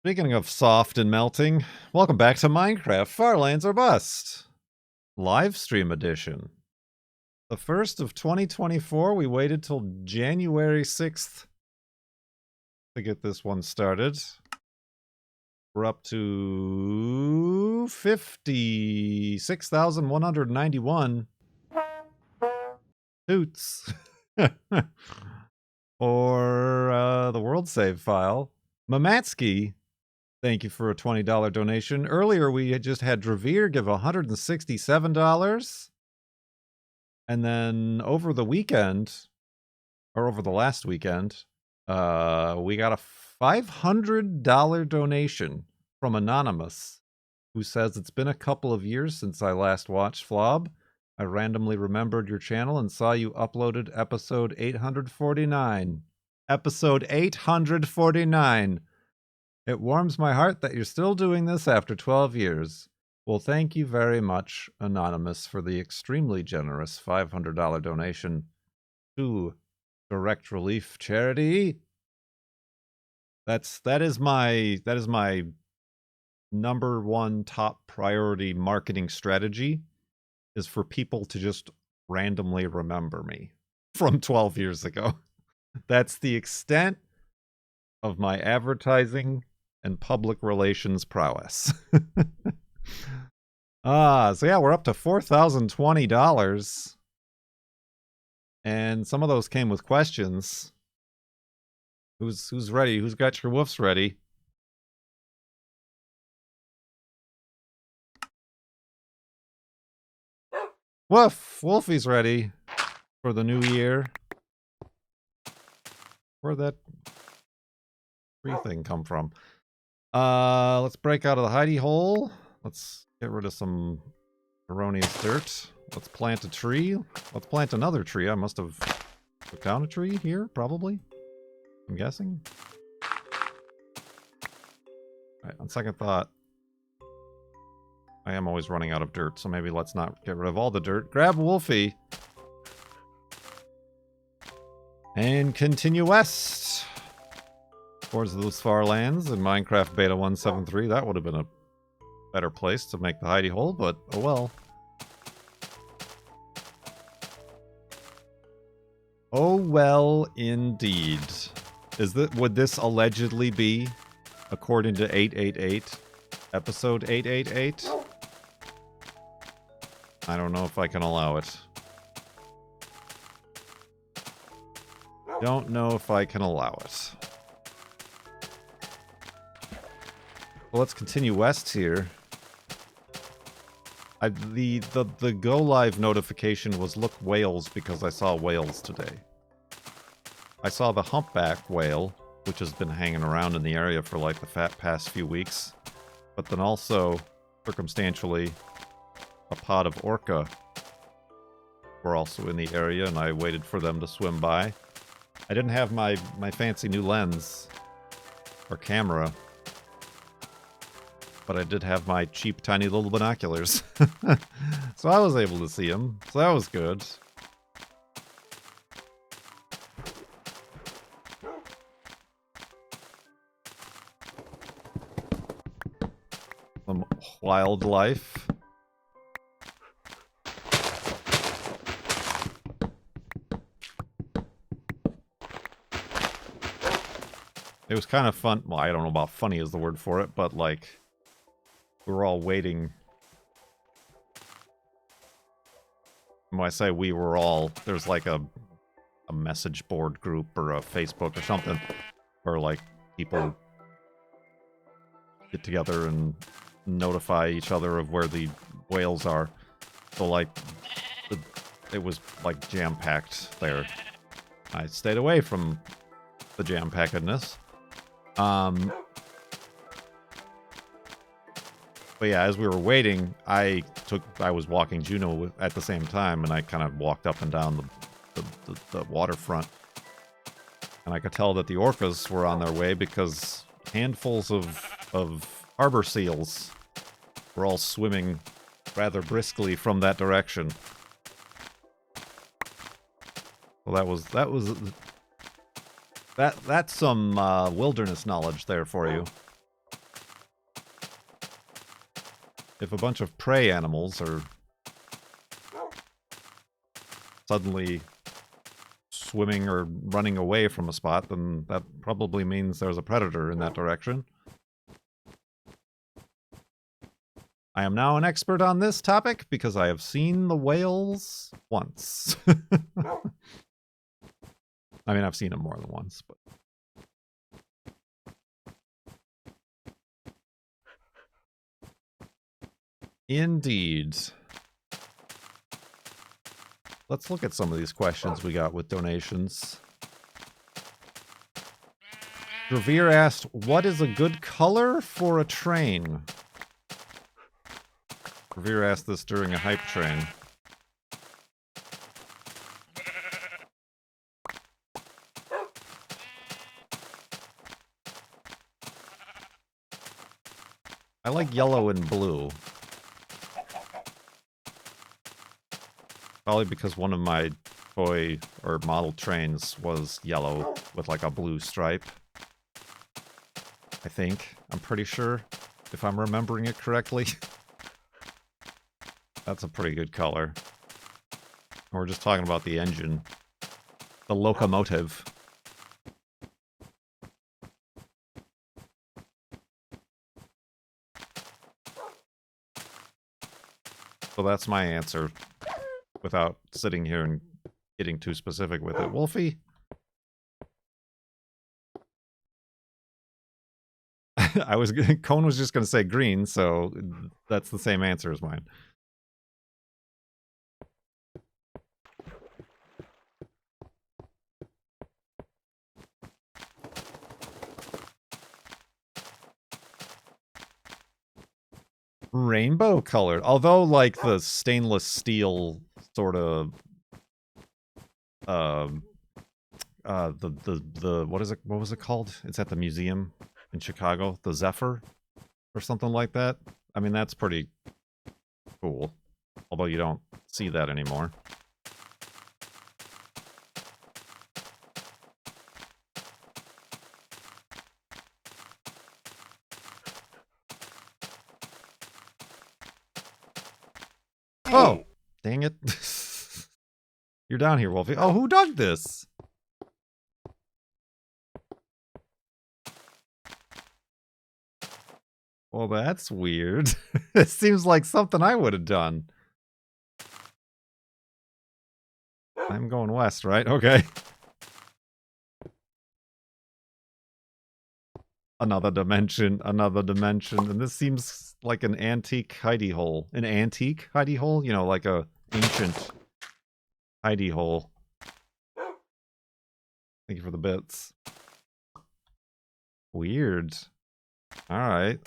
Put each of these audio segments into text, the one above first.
Speaking of soft and melting, welcome back to Minecraft Farlands or Bust! Livestream edition. The first of 2024, we waited till January 6th to get this one started. We're up to 56,191 toots for the world save file. Mamatsky, thank you for a $20 donation. Earlier, we had just had Dravir give $167. And then over the weekend, or over the last weekend, we got a $500 donation from Anonymous, who says, it's been a couple of years since I last watched Flob. I randomly remembered your channel and saw you uploaded episode 849. Episode 849. It warms my heart that you're still doing this after 12 years. Well, thank you very much, Anonymous, for the extremely generous $500 donation to Direct Relief Charity. That is my number one top priority marketing strategy, is for people to just randomly remember me from 12 years ago. That's the extent of my advertising and public relations prowess. So yeah, we're up to $4,020. And some of those came with questions. Who's ready? Who's got your woofs ready? Woof! Wolfie's ready for the new year. Where'd that tree thing come from? Let's break out of the hidey-hole. Let's get rid of some erroneous dirt. Let's plant a tree. Let's plant another tree. I must have put down a tree here, probably. I'm guessing. Alright, on second thought, I am always running out of dirt, so maybe let's not get rid of all the dirt. Grab Wolfie. And continue west towards those far lands in Minecraft Beta 173. That would have been a better place to make the hidey-hole, but oh well. Oh well, indeed. Would this allegedly be, according to 888, episode 888? I don't know if I can allow it. Don't know if I can allow it. Well, let's continue west here. The go live notification was look whales because I saw whales today. I saw the humpback whale, which has been hanging around in the area for like the past few weeks. But then also, circumstantially, a pod of orca were also in the area, and I waited for them to swim by. I didn't have my fancy new lens or camera, but I did have my cheap, tiny little binoculars. So I was able to see them, so that was good. Some wildlife. It was kind of fun. Well, I don't know about funny is the word for it, but like, we were all waiting. When I say we were all, there's like a message board group or a Facebook or something where like people get together and notify each other of where the whales are. So like, it was like jam-packed there. I stayed away from the jam-packedness. But yeah, as we were waiting, I was walking Juno at the same time, and I kind of walked up and down the waterfront. And I could tell that the orcas were on their way because handfuls of harbor seals were all swimming rather briskly from that direction. Well, that's some wilderness knowledge there for you. If a bunch of prey animals are suddenly swimming or running away from a spot, then that probably means there's a predator in that direction. I am now an expert on this topic because I have seen the whales once. I mean, I've seen them more than once, but... Indeed. Let's look at some of these questions we got with donations. Revere asked, what is a good color for a train? Revere asked this during a hype train. I like yellow and blue. Probably because one of my toy or model trains was yellow with like a blue stripe. I think. I'm pretty sure, if I'm remembering it correctly. That's a pretty good color. We're just talking about the engine. The locomotive. So that's my answer. Without sitting here and getting too specific with it. Wolfie? Cone was just going to say green, so that's the same answer as mine. Rainbow colored, although like the stainless steel sort of what was it called? It's at the museum in Chicago, the Zephyr or something like that. I mean, that's pretty cool, although you don't see that anymore. Oh, dang it. You're down here, Wolfie. Oh, who dug this? Well, that's weird. It seems like something I would have done. I'm going west, right? Okay. Another dimension, and this seems like an antique hidey-hole. An antique hidey-hole? You know, like a ancient hidey-hole. Thank you for the bits. Weird. Alright.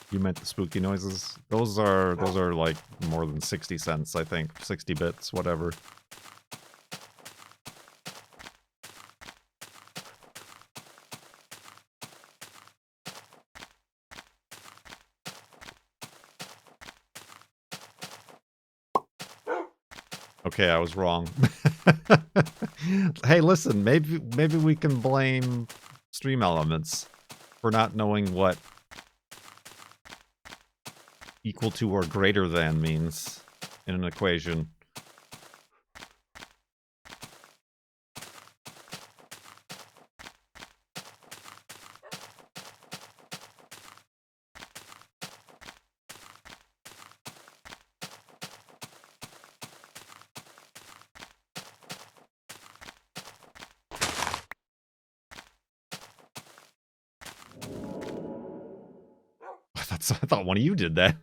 You meant the spooky noises? Those are like more than 60 cents, I think. 60 bits, whatever. Okay, I was wrong. Hey, listen, maybe we can blame Stream Elements for not knowing what equal to or greater than means in an equation. I thought one of you did that.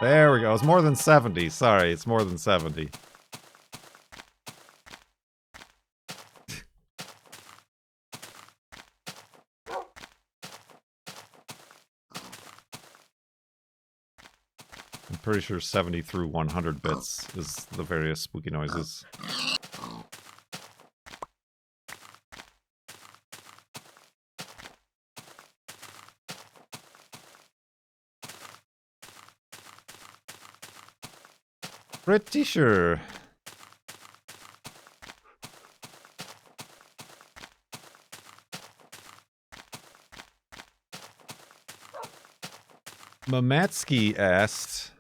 There we go. It's more than 70. Sorry, it's more than 70. I'm pretty sure 70 through 100 bits is the various spooky noises. Pretty sure. Mamatsky asked,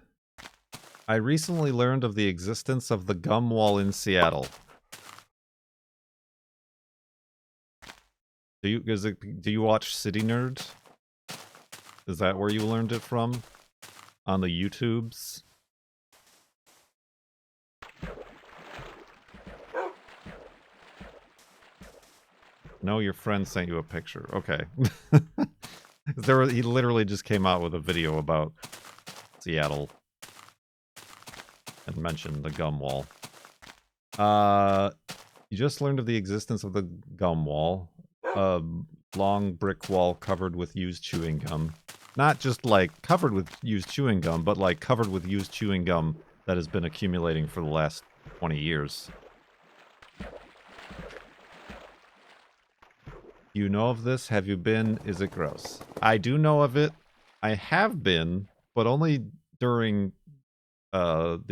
I recently learned of the existence of the gum wall in Seattle. Do you watch City Nerd? Is that where you learned it from? On the YouTubes? No, your friend sent you a picture. Okay. He literally just came out with a video about Seattle and mentioned the gum wall. You just learned of the existence of the gum wall. A long brick wall covered with used chewing gum. Not just like covered with used chewing gum, but like covered with used chewing gum that has been accumulating for the last 20 years. You know of this? Have you been? Is it gross? I do know of it. I have been, but only during the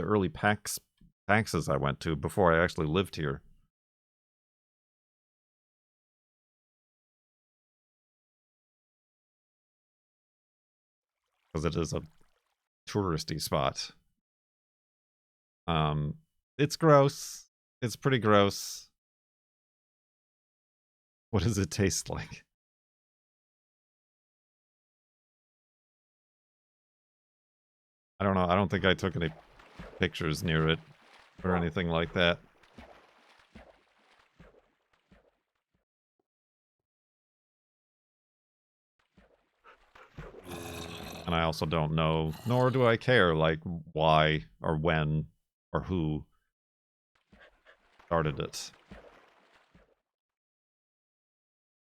early PAXs I went to before I actually lived here. Because it is a touristy spot. It's gross. It's pretty gross. What does it taste like? I don't know. I don't think I took any pictures near it or anything like that. And I also don't know, nor do I care, like, why or when or who started it.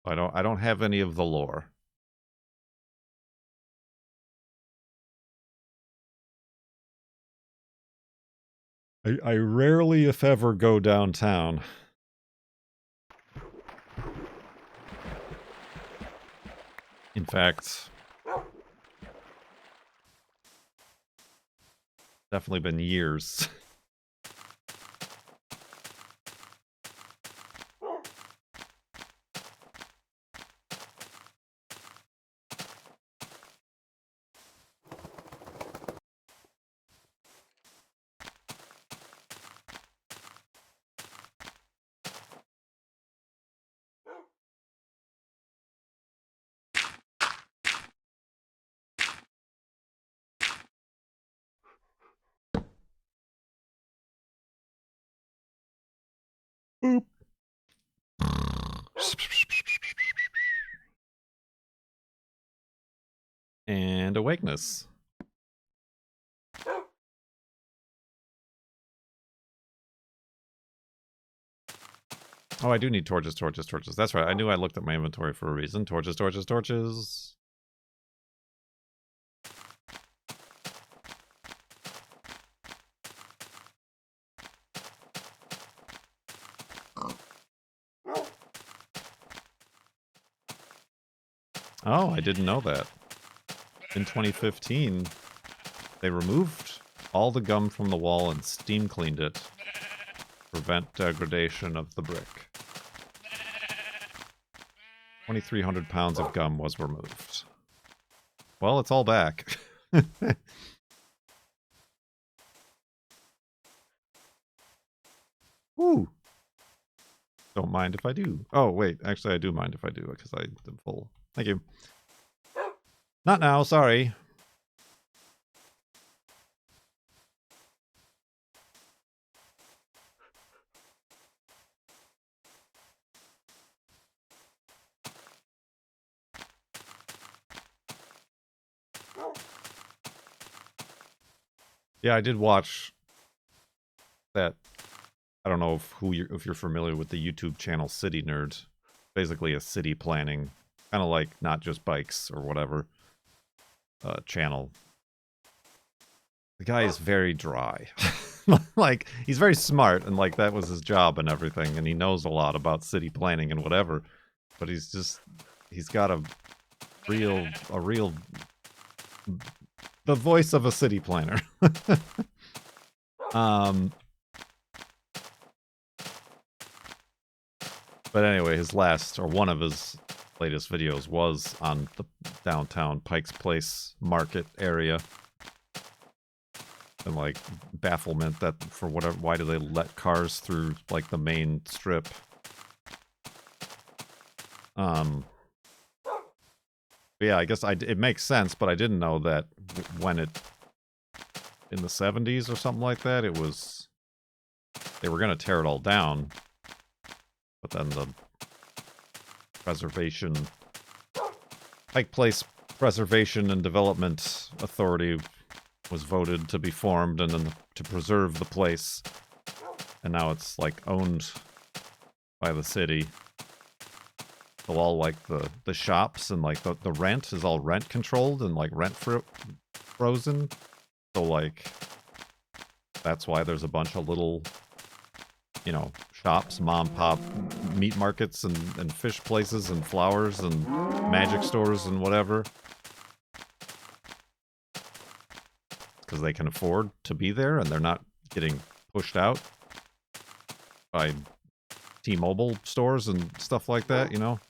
I don't have any of the lore. I rarely, if ever, go downtown. In fact, definitely been years. Boop. And awakeness. Oh, I do need torches. That's right. I knew I looked at my inventory for a reason. Torches. Oh, I didn't know that. In 2015, they removed all the gum from the wall and steam cleaned it to prevent degradation of the brick. 2,300 pounds of gum was removed. Well, it's all back. Woo! Don't mind if I do. Oh, wait. Actually, I do mind if I do, because I am full. Thank you. Not now, sorry. Yeah, I did watch that. I don't know if you're familiar with the YouTube channel City Nerd. Basically a city planning, kind of like Not Just Bikes or whatever channel. The guy is very dry. Like, he's very smart, and like that was his job and everything, and he knows a lot about city planning and whatever. But he's got the voice of a city planner. But anyway, one of his latest videos was on the downtown Pike's Place market area. And like bafflement that for whatever, why do they let cars through like the main strip? Yeah, I guess it makes sense, but I didn't know that when it in the 70s or something like that, it was they were going to tear it all down, but then the Pike Place Preservation and Development Authority was voted to be formed and then to preserve the place, and now it's like owned by the city. So all like the shops and like the rent is all rent controlled and like rent frozen. So like that's why there's a bunch of little, you know, shops, mom pop meat markets and fish places and flowers and magic stores and whatever. Because they can afford to be there and they're not getting pushed out by T-Mobile stores and stuff like that, you know?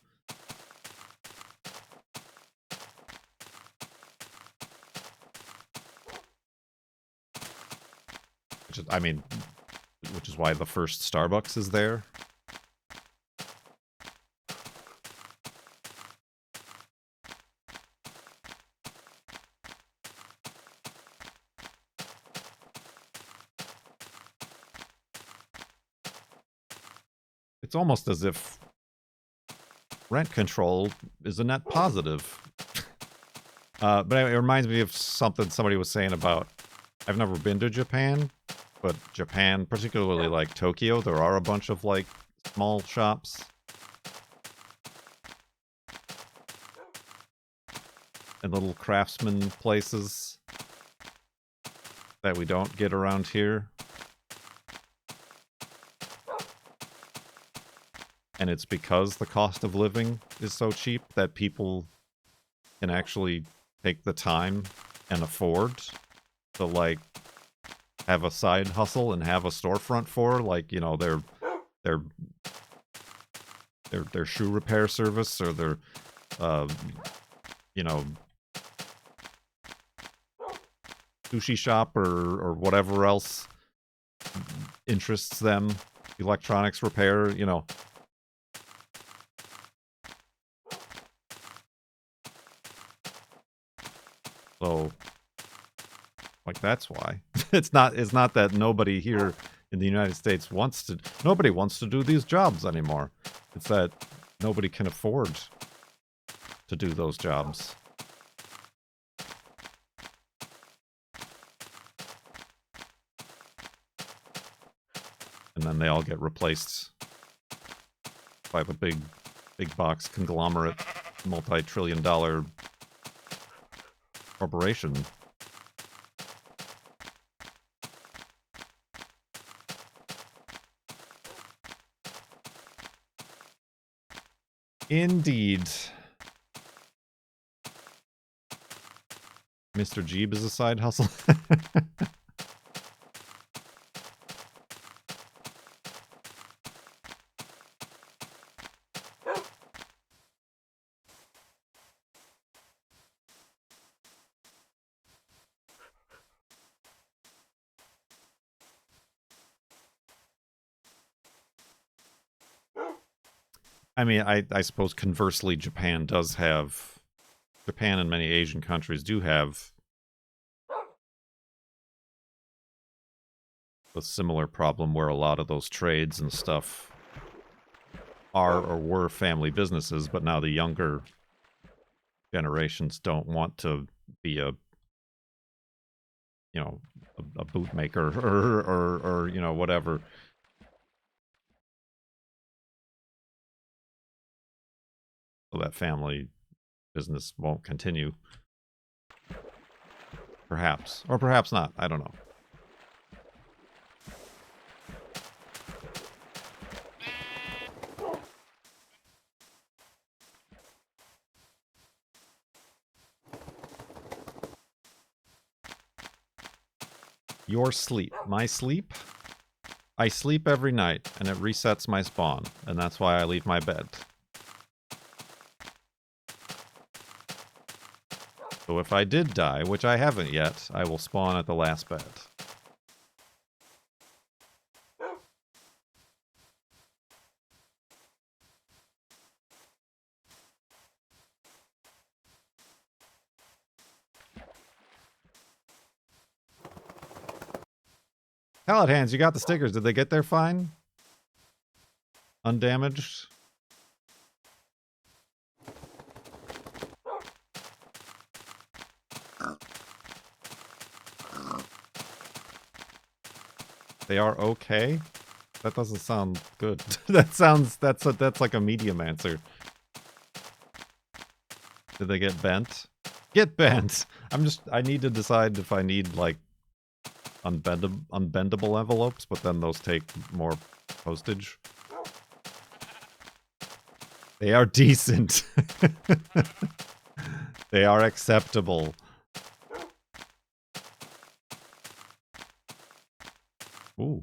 Which is why the first Starbucks is there. It's almost as if rent control is a net positive. But it reminds me of something somebody was saying about, I've never been to Japan, but Japan, particularly like Tokyo, there are a bunch of like small shops. And little craftsman places that we don't get around here. And it's because the cost of living is so cheap that people can actually take the time and afford to like have a side hustle and have a storefront for, like, you know, their shoe repair service or their you know, sushi shop or whatever else interests them, electronics repair, you know. So, like, that's why. It's not that nobody here in the United States nobody wants to do these jobs anymore. It's that nobody can afford to do those jobs. And then they all get replaced by the big box conglomerate, multi-trillion-dollar corporation. Indeed. Mr. Jeeb is a side hustle. I mean, I suppose conversely, Japan and many Asian countries do have a similar problem where a lot of those trades and stuff are or were family businesses, but now the younger generations don't want to be a bootmaker or you know, whatever. So that family business won't continue. Perhaps. Or perhaps not. I don't know. Your sleep. My sleep? I sleep every night, and it resets my spawn, and that's why I leave my bed. So if I did die, which I haven't yet, I will spawn at the last bed. Pallet hands, you got the stickers. Did they get there fine? Undamaged? They are okay? That doesn't sound good. That's like a medium answer. Did they get bent? Get bent! I need to decide if I need, like, unbendable envelopes, but then those take more postage. They are decent. They are acceptable. Ooh.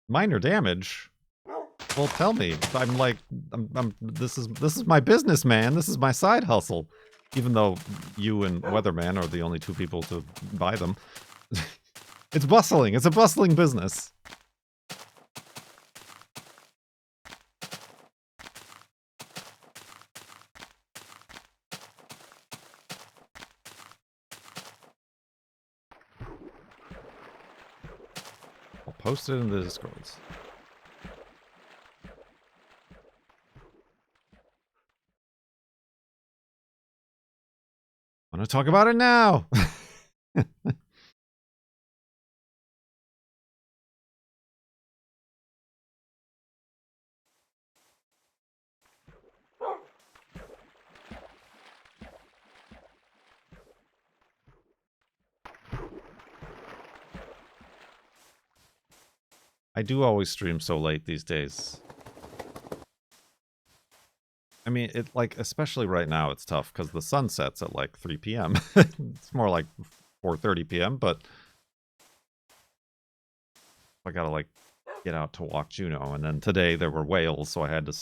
Minor damage? Well, tell me. This is my business, man. This is my side hustle. Even though you and Weatherman are the only two people to buy them. It's bustling. It's a bustling business. I'll post it in the Discords. I'm gonna talk about it now. I do always stream so late these days. I mean, it like, especially right now, it's tough because the sun sets at like 3 p.m. It's more like 4:30 p.m., but I gotta like get out to walk Juno. And then today there were whales, so I had to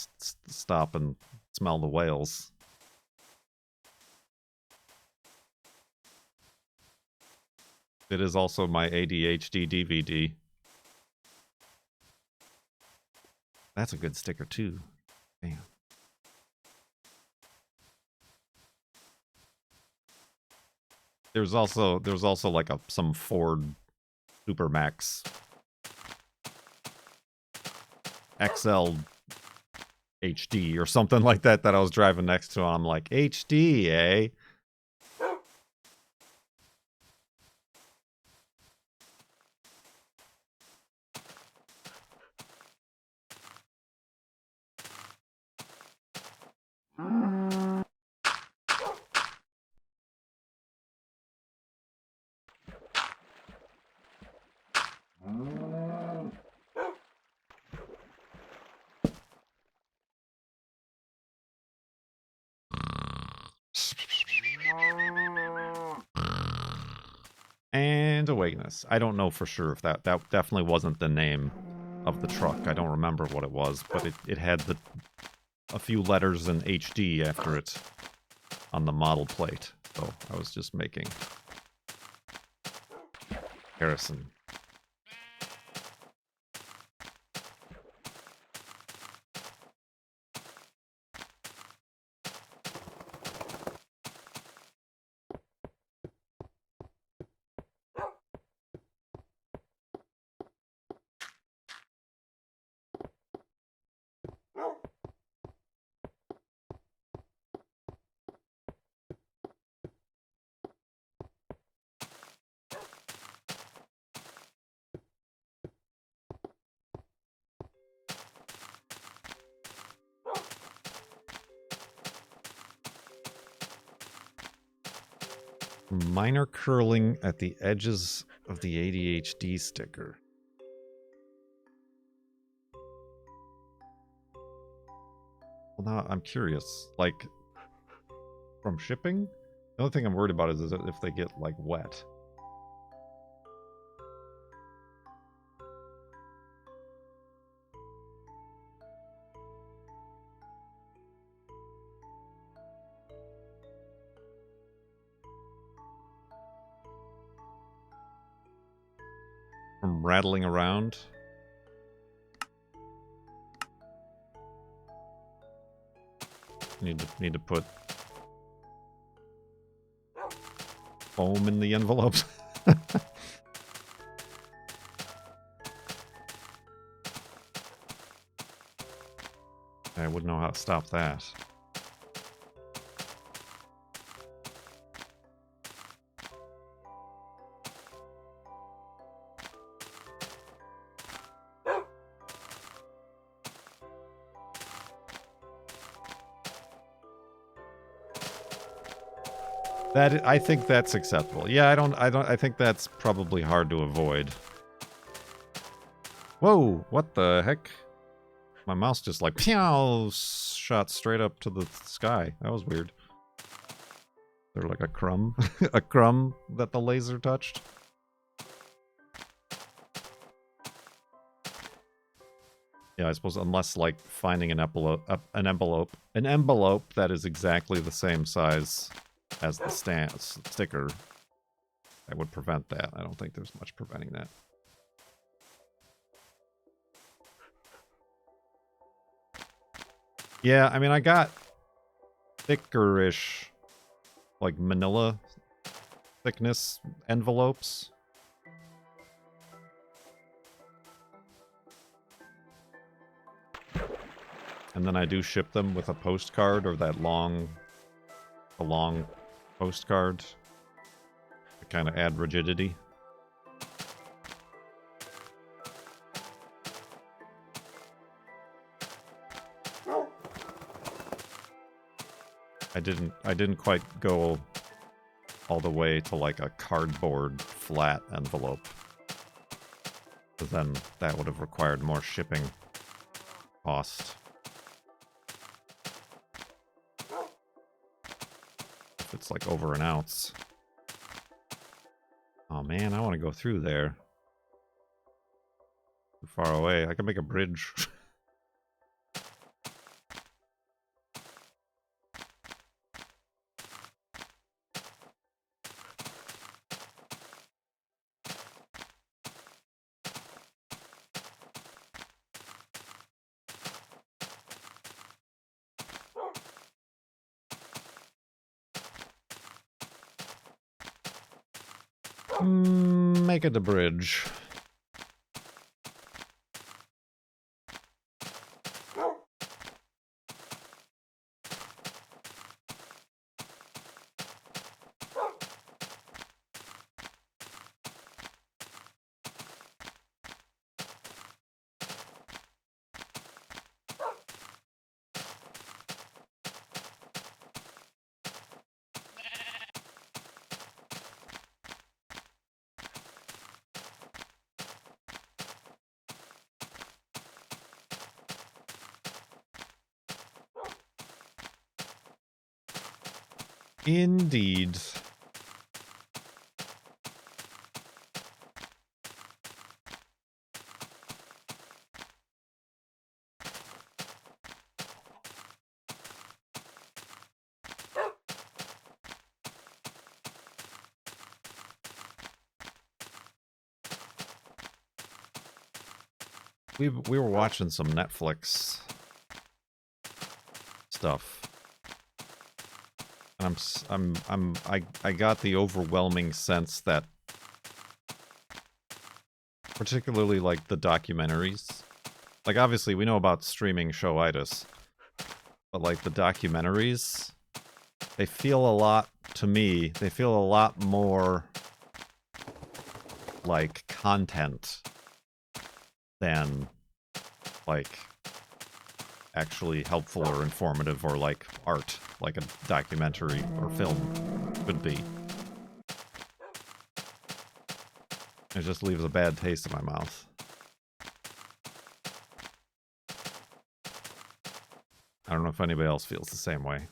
stop and smell the whales. It is also my ADHD DVD. That's a good sticker too. Damn. There's also like some Ford Supermax XL HD or something like that I was driving next to. I'm like, HD, eh? And awakeness. I don't know for sure if that definitely wasn't the name of the truck. I don't remember what it was, but it had a few letters in HD after it on the model plate. So I was just making comparison. Minor curling at the edges of the ADHD sticker. Well, now I'm curious. Like, from shipping? The only thing I'm worried about is if they get, like, wet. From rattling around. Need to put foam in the envelopes. I wouldn't know how to stop that. I think that's acceptable. Yeah, I think that's probably hard to avoid. Whoa, what the heck? My mouse just like, pew, shot straight up to the sky. That was weird. Is there like a crumb? A crumb that the laser touched? Yeah, I suppose unless like finding an envelope that is exactly the same size as the sticker, that would prevent that. I don't think there's much preventing that. Yeah, I mean, I got thicker-ish, like manila thickness envelopes. And then I do ship them with a postcard or that long postcard to kind of add rigidity. I didn't quite go all the way to like a cardboard flat envelope. But then that would have required more shipping cost. If it's like over an ounce. Oh man, I want to go through there. Too far away. I can make a bridge. Make it a bridge. Indeed. We were watching some Netflix stuff. I got the overwhelming sense that particularly like the documentaries, like obviously we know about streaming showitis, but like the documentaries, they feel a lot, to me, they feel a lot more like content than like actually helpful or informative or like art, like a documentary or film could be. It just leaves a bad taste in my mouth. I don't know if anybody else feels the same way.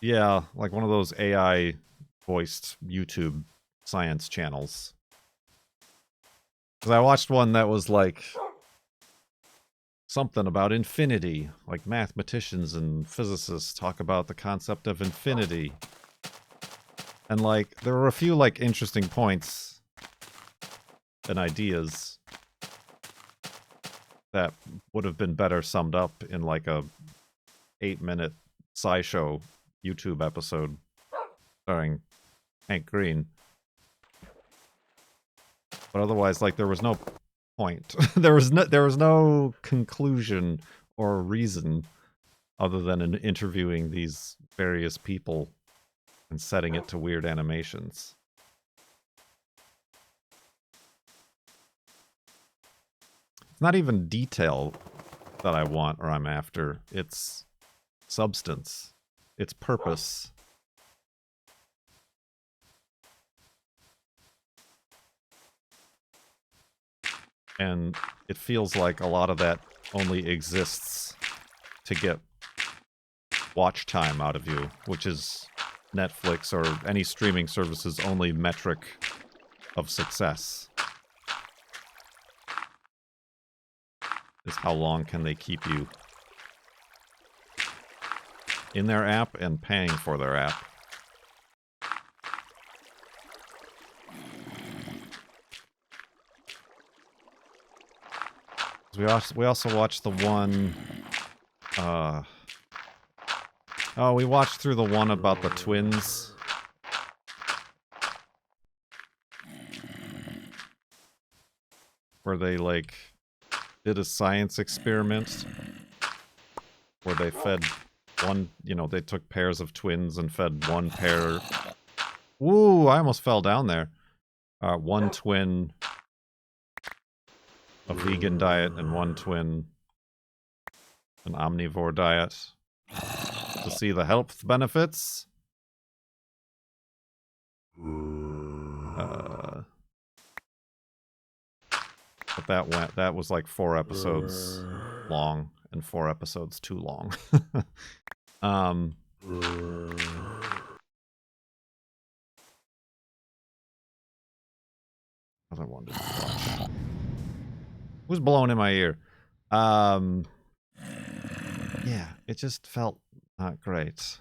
Yeah, like one of those AI voiced YouTube science channels. Because I watched one that was like something about infinity. Like mathematicians and physicists talk about the concept of infinity. And like there were a few like interesting points and ideas that would have been better summed up in like a 8-minute SciShow YouTube episode starring Hank Green. But otherwise, like, there was no point. there was no conclusion or reason other than in interviewing these various people and setting it to weird animations. It's not even detail that I want or I'm after. It's substance. It's purpose. And it feels like a lot of that only exists to get watch time out of you, which is Netflix or any streaming service's only metric of success. Is how long can they keep you in their app and paying for their app. We also watched the one oh, we watched through the one about the twins. Where they like did a science experiment where they fed one, you know, they took pairs of twins and fed one pair. Woo, I almost fell down there. One twin a vegan diet and one twin an omnivore diet to see the health benefits. But that was like 4 episodes long and 4 episodes too long. Other one to watch. Who's blowing in my ear? Yeah, it just felt not great.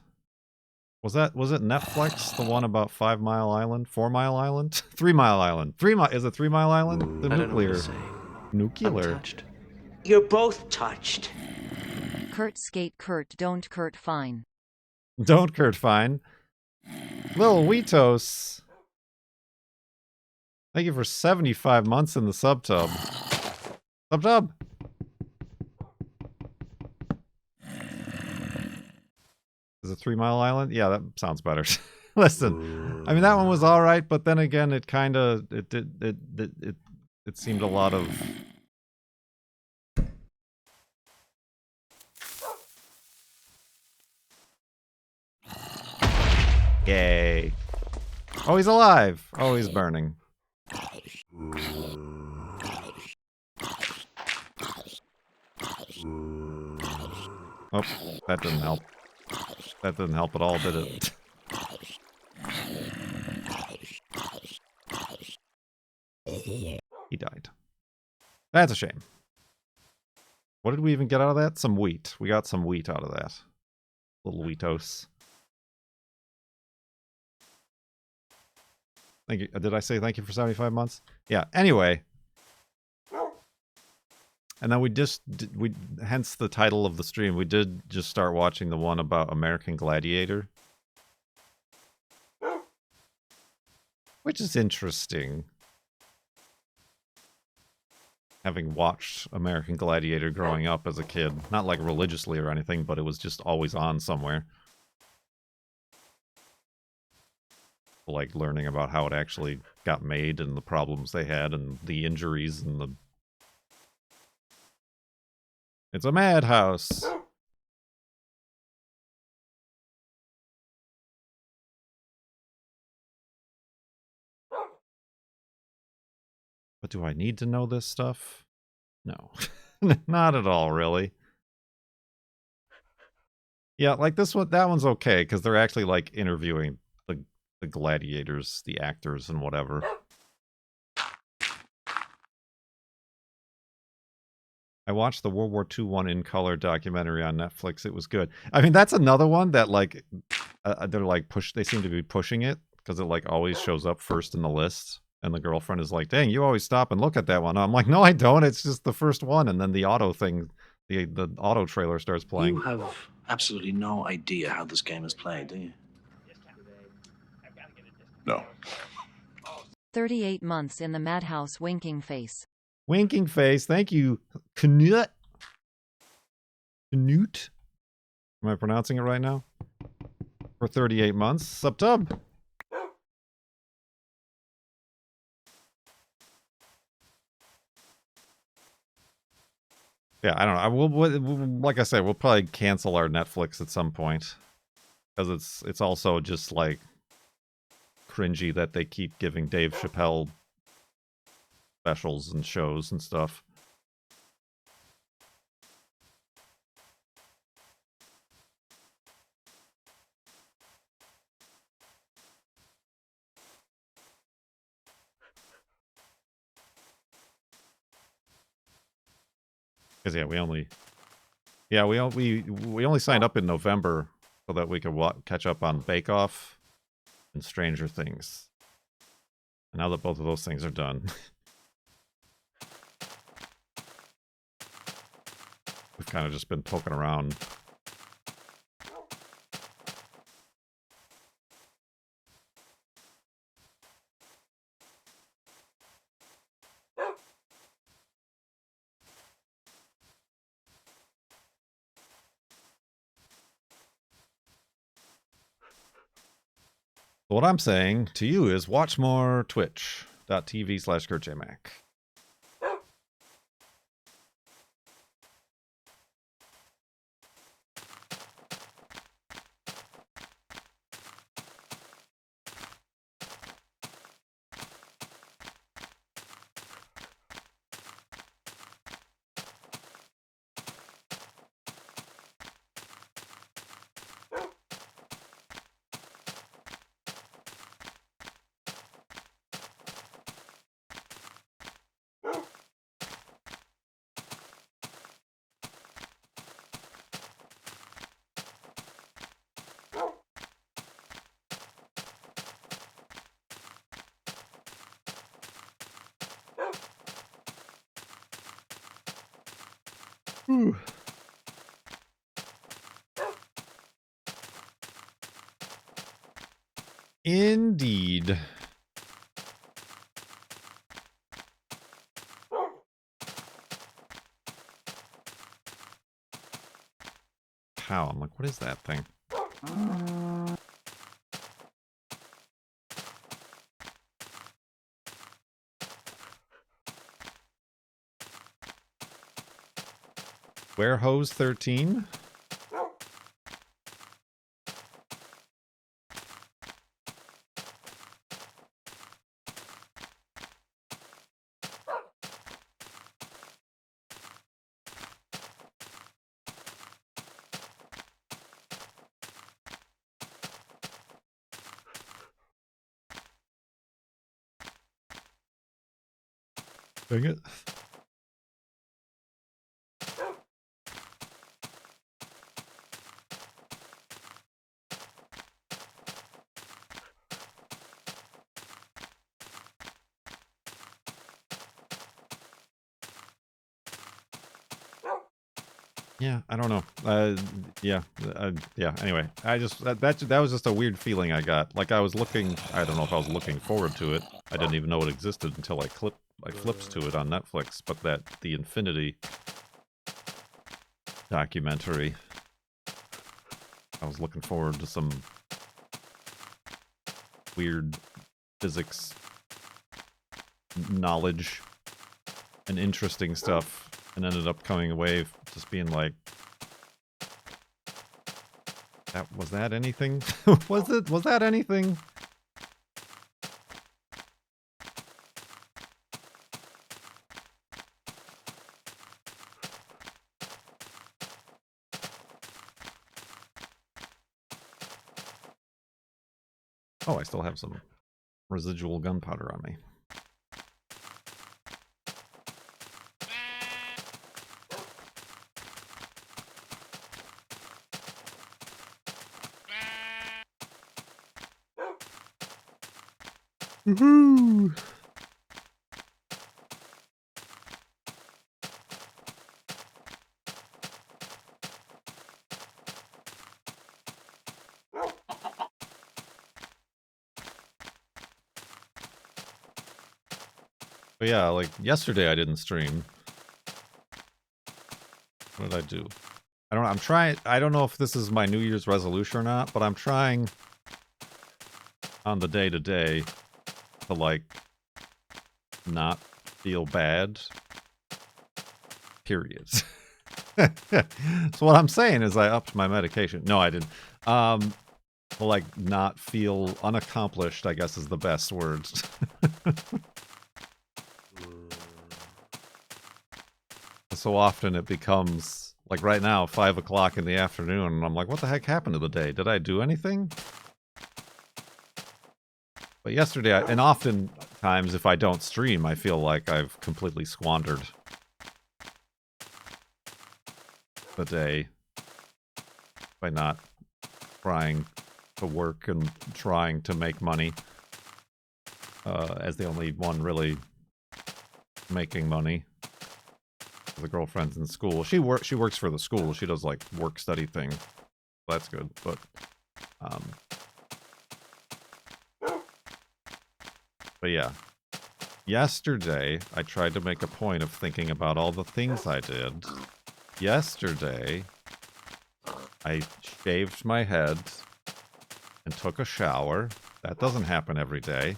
Was it Netflix, the one about 5 Mile Island? 4 Mile Island? 3 Mile Island. Is it 3 Mile Island? The I don't know what nuclear. to say. Nuclear. I'm touched. You're both touched. Kurt skate Kurt don't Kurt fine. Don't Kurt fine. Lil Weetos. Thank you for 75 months in the subtub. Subtub. Is it 3 Mile Island? Yeah, that sounds better. Listen, I mean that one was all right, but then again, it kind of it seemed a lot of yay. Oh, he's alive. Oh, he's burning. Oh, that didn't help. That didn't help at all, did it? He died. That's a shame. What did we even get out of that? Some wheat. We got some wheat out of that. Little Wheatos. Thank you. Did I say thank you for 75 months? Yeah, anyway. And then hence the title of the stream, we did just start watching the one about American Gladiator. Which is interesting. Having watched American Gladiator growing up as a kid. Not like religiously or anything, but it was just always on somewhere. Like learning about how it actually got made and the problems they had and the injuries and the... It's a madhouse! But do I need to know this stuff? No. Not at all, really. Yeah, like this one, that one's okay because they're actually like interviewing the gladiators, the actors, and whatever. I watched the World War II one in color documentary on Netflix. It was good. I mean, that's another one that like they're like they seem to be pushing it because it like always shows up first in the list. And the girlfriend is like, "Dang, you always stop and look at that one." I'm like, "No, I don't. It's just the first one." And then the auto thing, the auto trailer starts playing. You have absolutely no idea how this game is played, do you? No. 38 months in the madhouse winking face. Winking face. Thank you, Knut. Knut. Am I pronouncing it right now? For 38 months. Sub-tub. Yeah, I don't know. We'll, like I said, we'll probably cancel our Netflix at some point. Because it's also just, like, cringy that they keep giving Dave Chappelle specials and shows and stuff. Because, yeah, we only signed up in November so that we could catch up on Bake Off and Stranger Things. And now that both of those things are done, we've kind of just been poking around. So what I'm saying to you is watch more twitch.tv/KurtJMac. Whew. Indeed. How? I'm like, what is that thing? Warehose 13? Dang it. Yeah, I don't know. Yeah. Anyway, I just that was just a weird feeling I got. Like I was looking. I don't know if I was looking forward to it. I didn't even know it existed until I flipped to it on Netflix. But the Infinity documentary. I was looking forward to some weird physics knowledge and interesting stuff, and ended up coming away just being like, was that anything? was that anything? Oh, I still have some residual gunpowder on me. Woohoo! But yeah, like yesterday I didn't stream. What did I do? I don't know. I'm trying. I don't know if this is my New Year's resolution or not, but I'm trying on the day-to-day to like not feel bad. Period. So what I'm saying is I upped my medication. No, I didn't. To like not feel unaccomplished, I guess is the best word. So often it becomes, like right now, 5 o'clock in the afternoon, and I'm like, what the heck happened to the day? Did I do anything? But yesterday, and often times if I don't stream, I feel like I've completely squandered the day by not trying to work and trying to make money as the only one really making money. The girlfriend's in school. She works for the school. She does like work study thing. That's good. But yeah. Yesterday, I tried to make a point of thinking about all the things I did. Yesterday, I shaved my head and took a shower. That doesn't happen every day.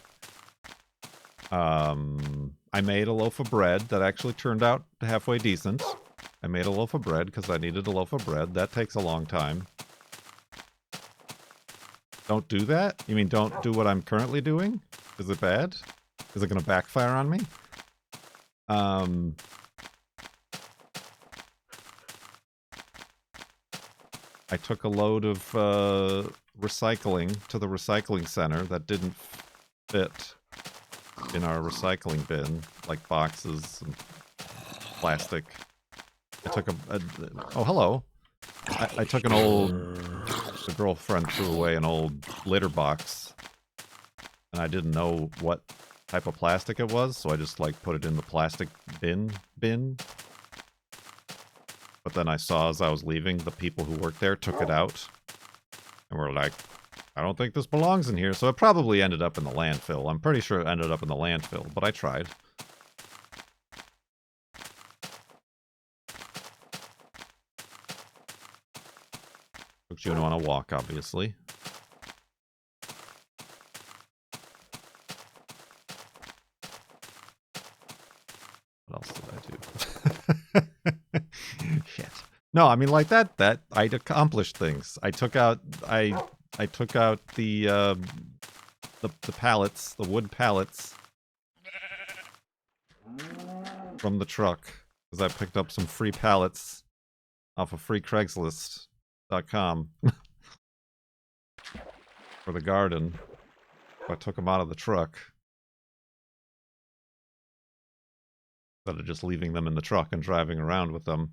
I made a loaf of bread that actually turned out halfway decent. I made a loaf of bread because I needed a loaf of bread. That takes a long time. Don't do that? You mean don't do what I'm currently doing? Is it bad? Is it going to backfire on me? I took a load of recycling to the recycling center that didn't fit in our recycling bin, like boxes and plastic. I took oh, hello. I took an old, the girlfriend threw away an old litter box, and I didn't know what type of plastic it was, so I just like put it in the plastic bin. But then I saw as I was leaving, the people who worked there took it out, and were like, I don't think this belongs in here, so it probably ended up in the landfill. I'm pretty sure it ended up in the landfill, but I tried. Took Juno on a walk, obviously. What else did I do? Shit. No, I mean like that I'd accomplished things. I took out the pallets, the wood pallets from the truck because I picked up some free pallets off of freecraigslist.com for the garden. I took them out of the truck instead of just leaving them in the truck and driving around with them.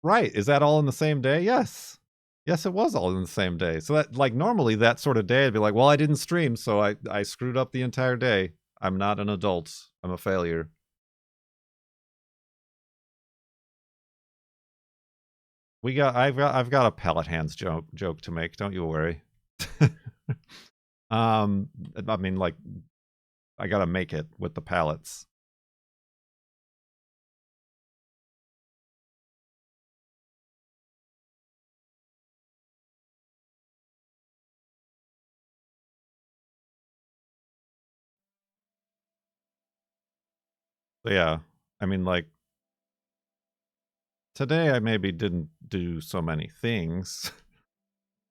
Right, is that all in the same day? Yes. Yes, it was all in the same day. So that, like, normally that sort of day I'd be like, well, I didn't stream, so I screwed up the entire day. I'm not an adult. I'm a failure. I've got a pallet hands joke to make, don't you worry. I mean, like, I gotta make it with the pallets. So yeah, I mean, like, today I maybe didn't do so many things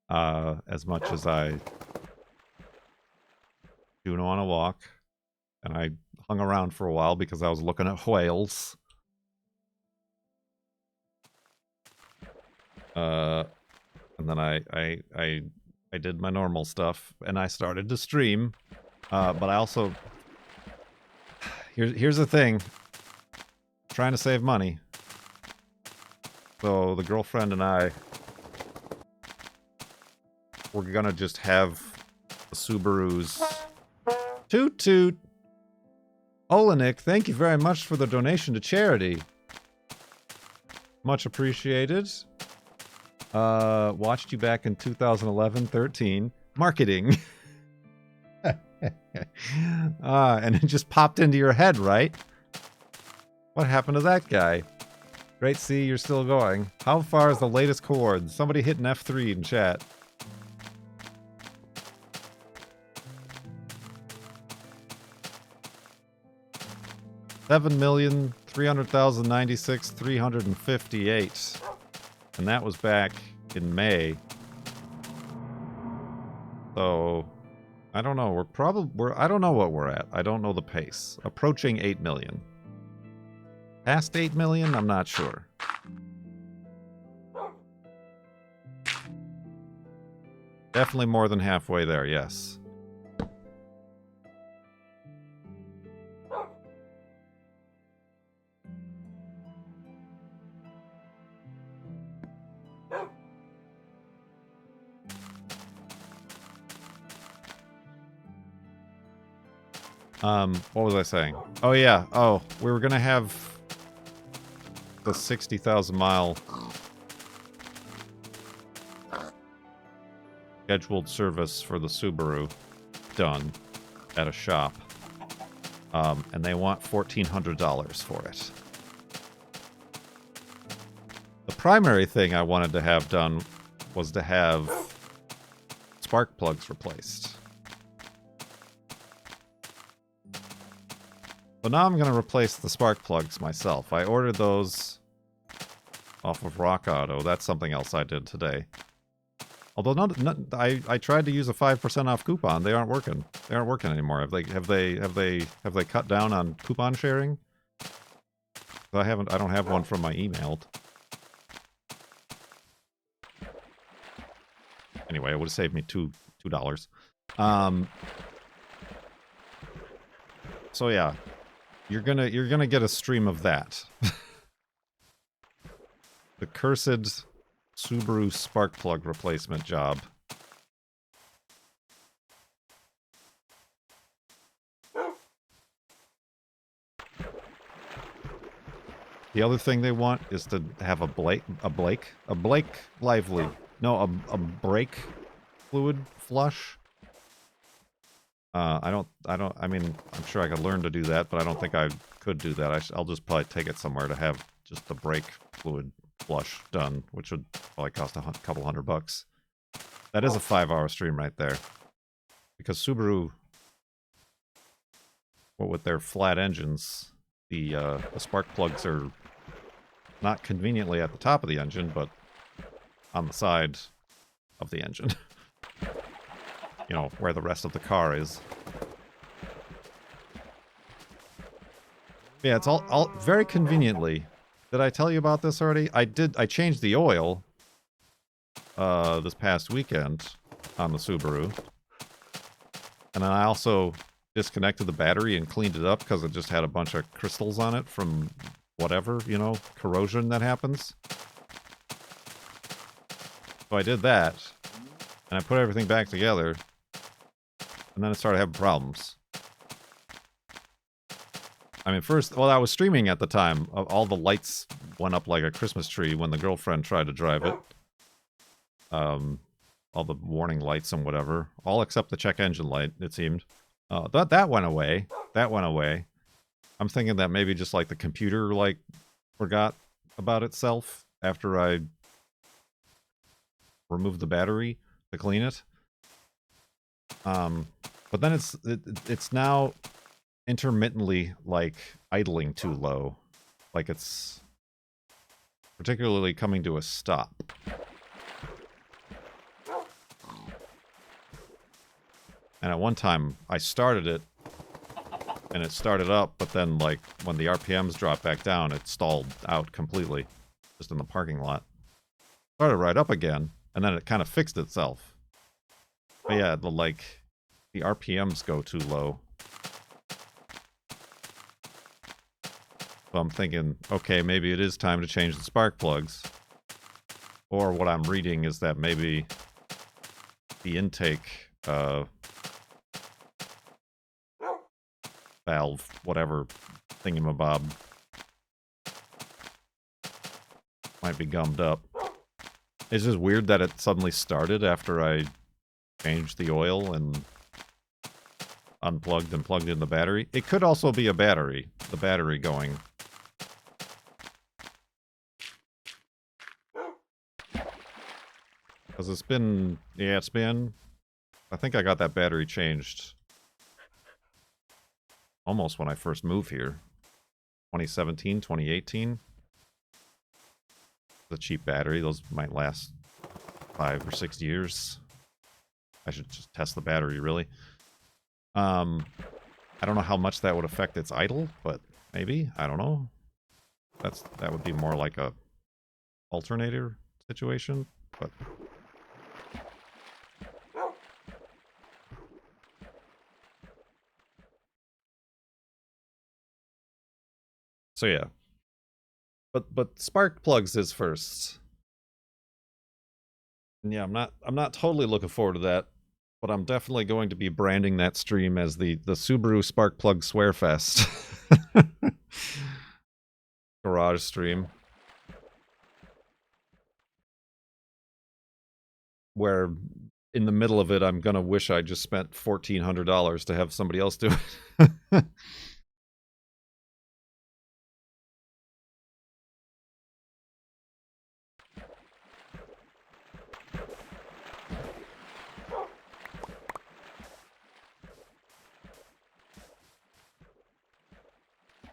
as much as I do on a walk, and I hung around for a while because I was looking at whales. And then I did my normal stuff, and I started to stream. But I also... Here's the thing. Trying to save money. So the girlfriend and I... We're gonna just have the Subarus... Toot toot! Olenik, thank you very much for the donation to charity. Much appreciated. Watched you back in 2011-13. Marketing. And it just popped into your head, right? What happened to that guy? Great to see you're still going. How far is the latest chord? Somebody hit an F3 in chat. $7,300,096,358. And that was back in May. So, I don't know. I don't know what we're at. I don't know the pace. Approaching 8 million. Past 8 million? I'm not sure. Definitely more than halfway there, yes. What was I saying? Oh yeah, we were gonna have the 60,000 mile scheduled service for the Subaru done at a shop. And they want $1,400 for it. The primary thing I wanted to have done was to have spark plugs replaced. But now I'm going to replace the spark plugs myself. I ordered those off of Rock Auto. That's something else I did today. Although I tried to use a 5% off coupon. They aren't working. They aren't working anymore. Have they cut down on coupon sharing? I don't have one from my email. Anyway, it would have saved me $2. So yeah. You're gonna get a stream of that. The cursed Subaru spark plug replacement job. The other thing they want is to have a brake brake fluid flush. I mean, I'm sure I could learn to do that, but I don't think I could do that. I'll just probably take it somewhere to have just the brake fluid flush done, which would probably cost a couple $100. That is a 5-hour stream right there. Because Subaru, what with their flat engines, the spark plugs are not conveniently at the top of the engine, but on the side of the engine. You know, where the rest of the car is. Yeah, it's all very conveniently. Did I tell you about this already? I changed the oil this past weekend on the Subaru. And then I also disconnected the battery and cleaned it up because it just had a bunch of crystals on it from whatever, you know, corrosion that happens. So I did that. And I put everything back together. And then it started having problems. I mean, first, well, I was streaming at the time. All the lights went up like a Christmas tree when the girlfriend tried to drive it. All the warning lights and whatever. All except the check engine light, it seemed. That went away. That went away. I'm thinking that maybe just like the computer, like, forgot about itself after I removed the battery to clean it. But then it's now intermittently, like, idling too low. Like it's particularly coming to a stop. And at one time, I started it, and it started up, but then, like, when the RPMs dropped back down, it stalled out completely, just in the parking lot. started right up again, and then it kind of fixed itself. But yeah, the RPMs go too low. So I'm thinking, okay, maybe it is time to change the spark plugs. Or what I'm reading is that maybe the intake valve, whatever thingamabob, might be gummed up. It's just weird that it suddenly started after I changed the oil and unplugged and plugged in the battery. It could also be a battery, the battery going. Because it's been, yeah, I think I got that battery changed almost when I first moved here. 2017, 2018. The cheap battery, those might last 5 or 6 years. I should just test the battery, really. I don't know how much that would affect its idle, but maybe, I don't know. That would be more like a alternator situation, but so yeah. But spark plugs is first. And yeah, I'm not totally looking forward to that, but I'm definitely going to be branding that stream as the Subaru spark plug swear fest. Garage stream. Where in the middle of it, I'm gonna wish I just spent $1,400 to have somebody else do it.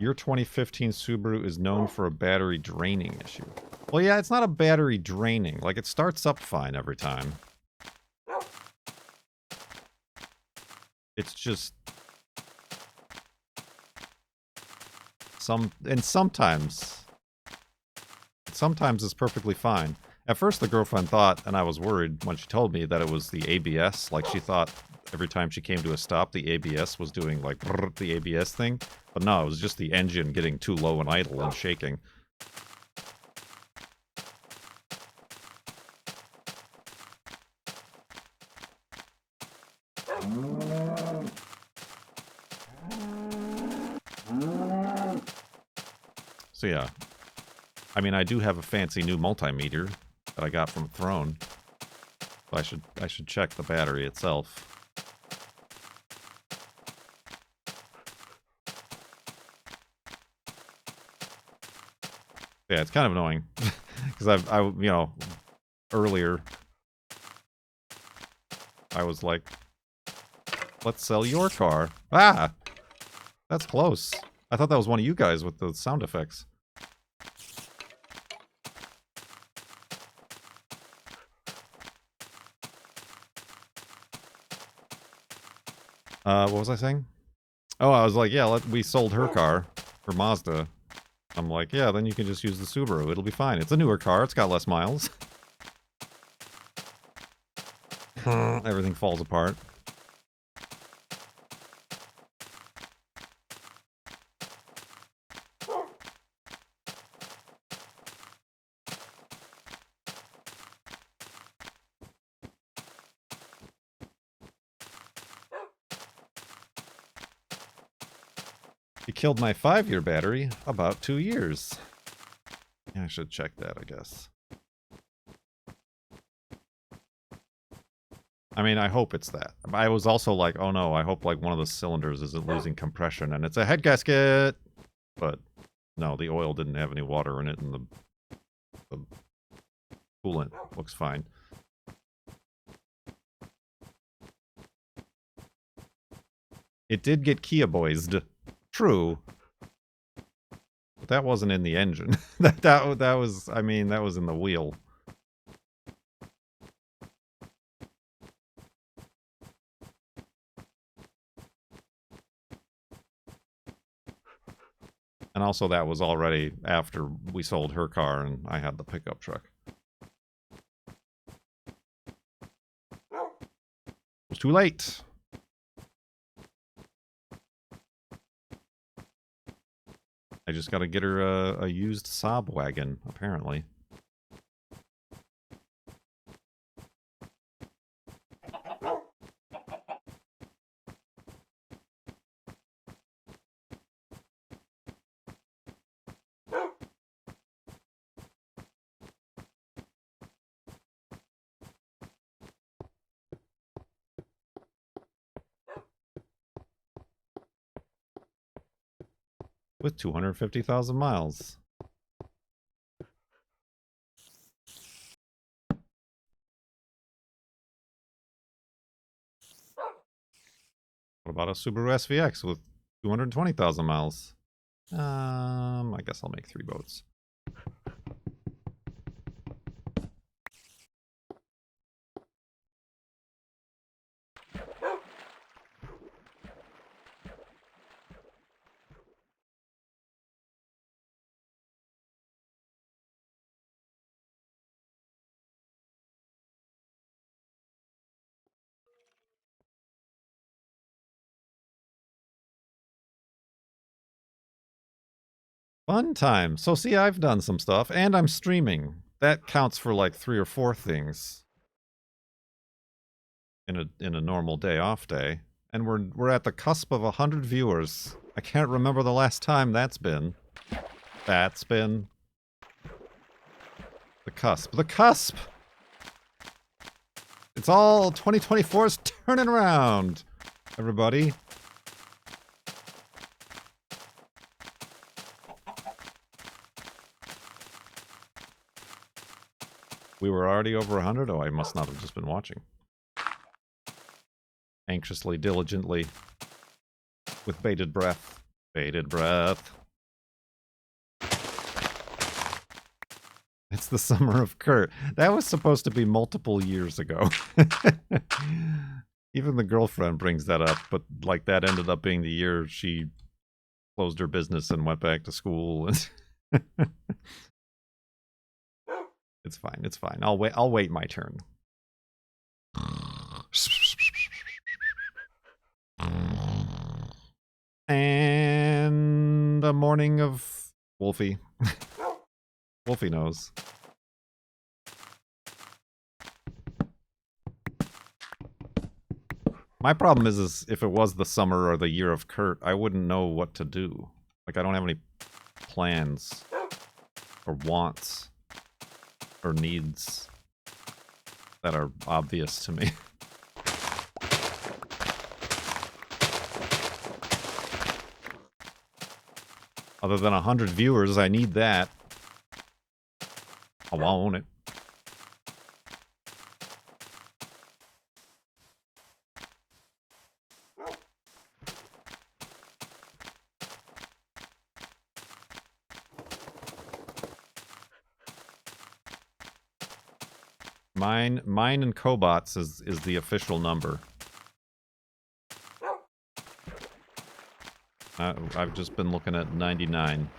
Your 2015 Subaru is known for a battery draining issue. Well, yeah, it's not a battery draining. Like, it starts up fine every time. It's just... sometimes it's perfectly fine. At first, the girlfriend thought, and I was worried when she told me that it was the ABS. Like, she thought every time she came to a stop, the ABS was doing, like, the ABS thing. But no, it was just the engine getting too low and idle and shaking. So yeah. I mean, I do have a fancy new multimeter that I got from Throne. So I should check the battery itself. Yeah, it's kind of annoying. Because you know, earlier, I was like, let's sell your car. Ah! That's close. I thought that was one of you guys with the sound effects. What was I saying? Oh, I was like, yeah, we sold her car for Mazda. I'm like, yeah, then you can just use the Subaru. It'll be fine. It's a newer car. It's got less miles. Everything falls apart. You killed my 5-year battery about 2 years. Yeah, I should check that, I guess. I mean, I hope it's that. I was also like, oh no, I hope like one of the cylinders isn't losing compression and it's a head gasket. But no, the oil didn't have any water in it and the coolant looks fine. It did get Kia boysed. True. But that wasn't in the engine. that was, I mean, that was in the wheel. And also that was already after we sold her car and I had the pickup truck. It's too late. I just gotta get her a used Saab wagon, apparently. With 250,000 miles. What about a Subaru SVX with 220,000 miles? I guess I'll make 3 boats. Fun time. So see, I've done some stuff, and I'm streaming. That counts for like 3 or 4 things in a normal day off day. And we're at the cusp of 100 viewers. I can't remember the last time that's been. That's been the cusp. The cusp! It's all 2024's turning around, everybody. We were already over 100? Oh, I must not have just been watching. Anxiously, diligently, with bated breath. Bated breath. It's the summer of Kurt. That was supposed to be multiple years ago. Even the girlfriend brings that up, but like that ended up being the year she closed her business and went back to school. It's fine. It's fine. I'll wait my turn. And the morning of Wolfie. Wolfie knows. My problem is if it was the summer or the year of Kurt, I wouldn't know what to do. Like, I don't have any plans or wants or needs that are obvious to me. Other than 100 viewers, I need that. I want it. Mine and Cobots is the official number. I've just been looking at 99.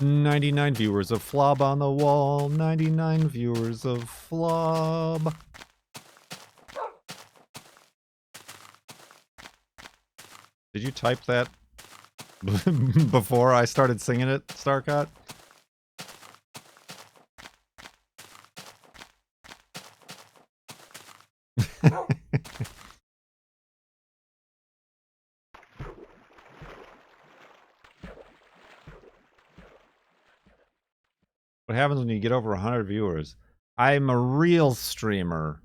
"99 viewers of Flob on the wall. 99 viewers of Flob." Did you type that before I started singing it, Starcott? What happens when you get over 100 viewers? I'm a real streamer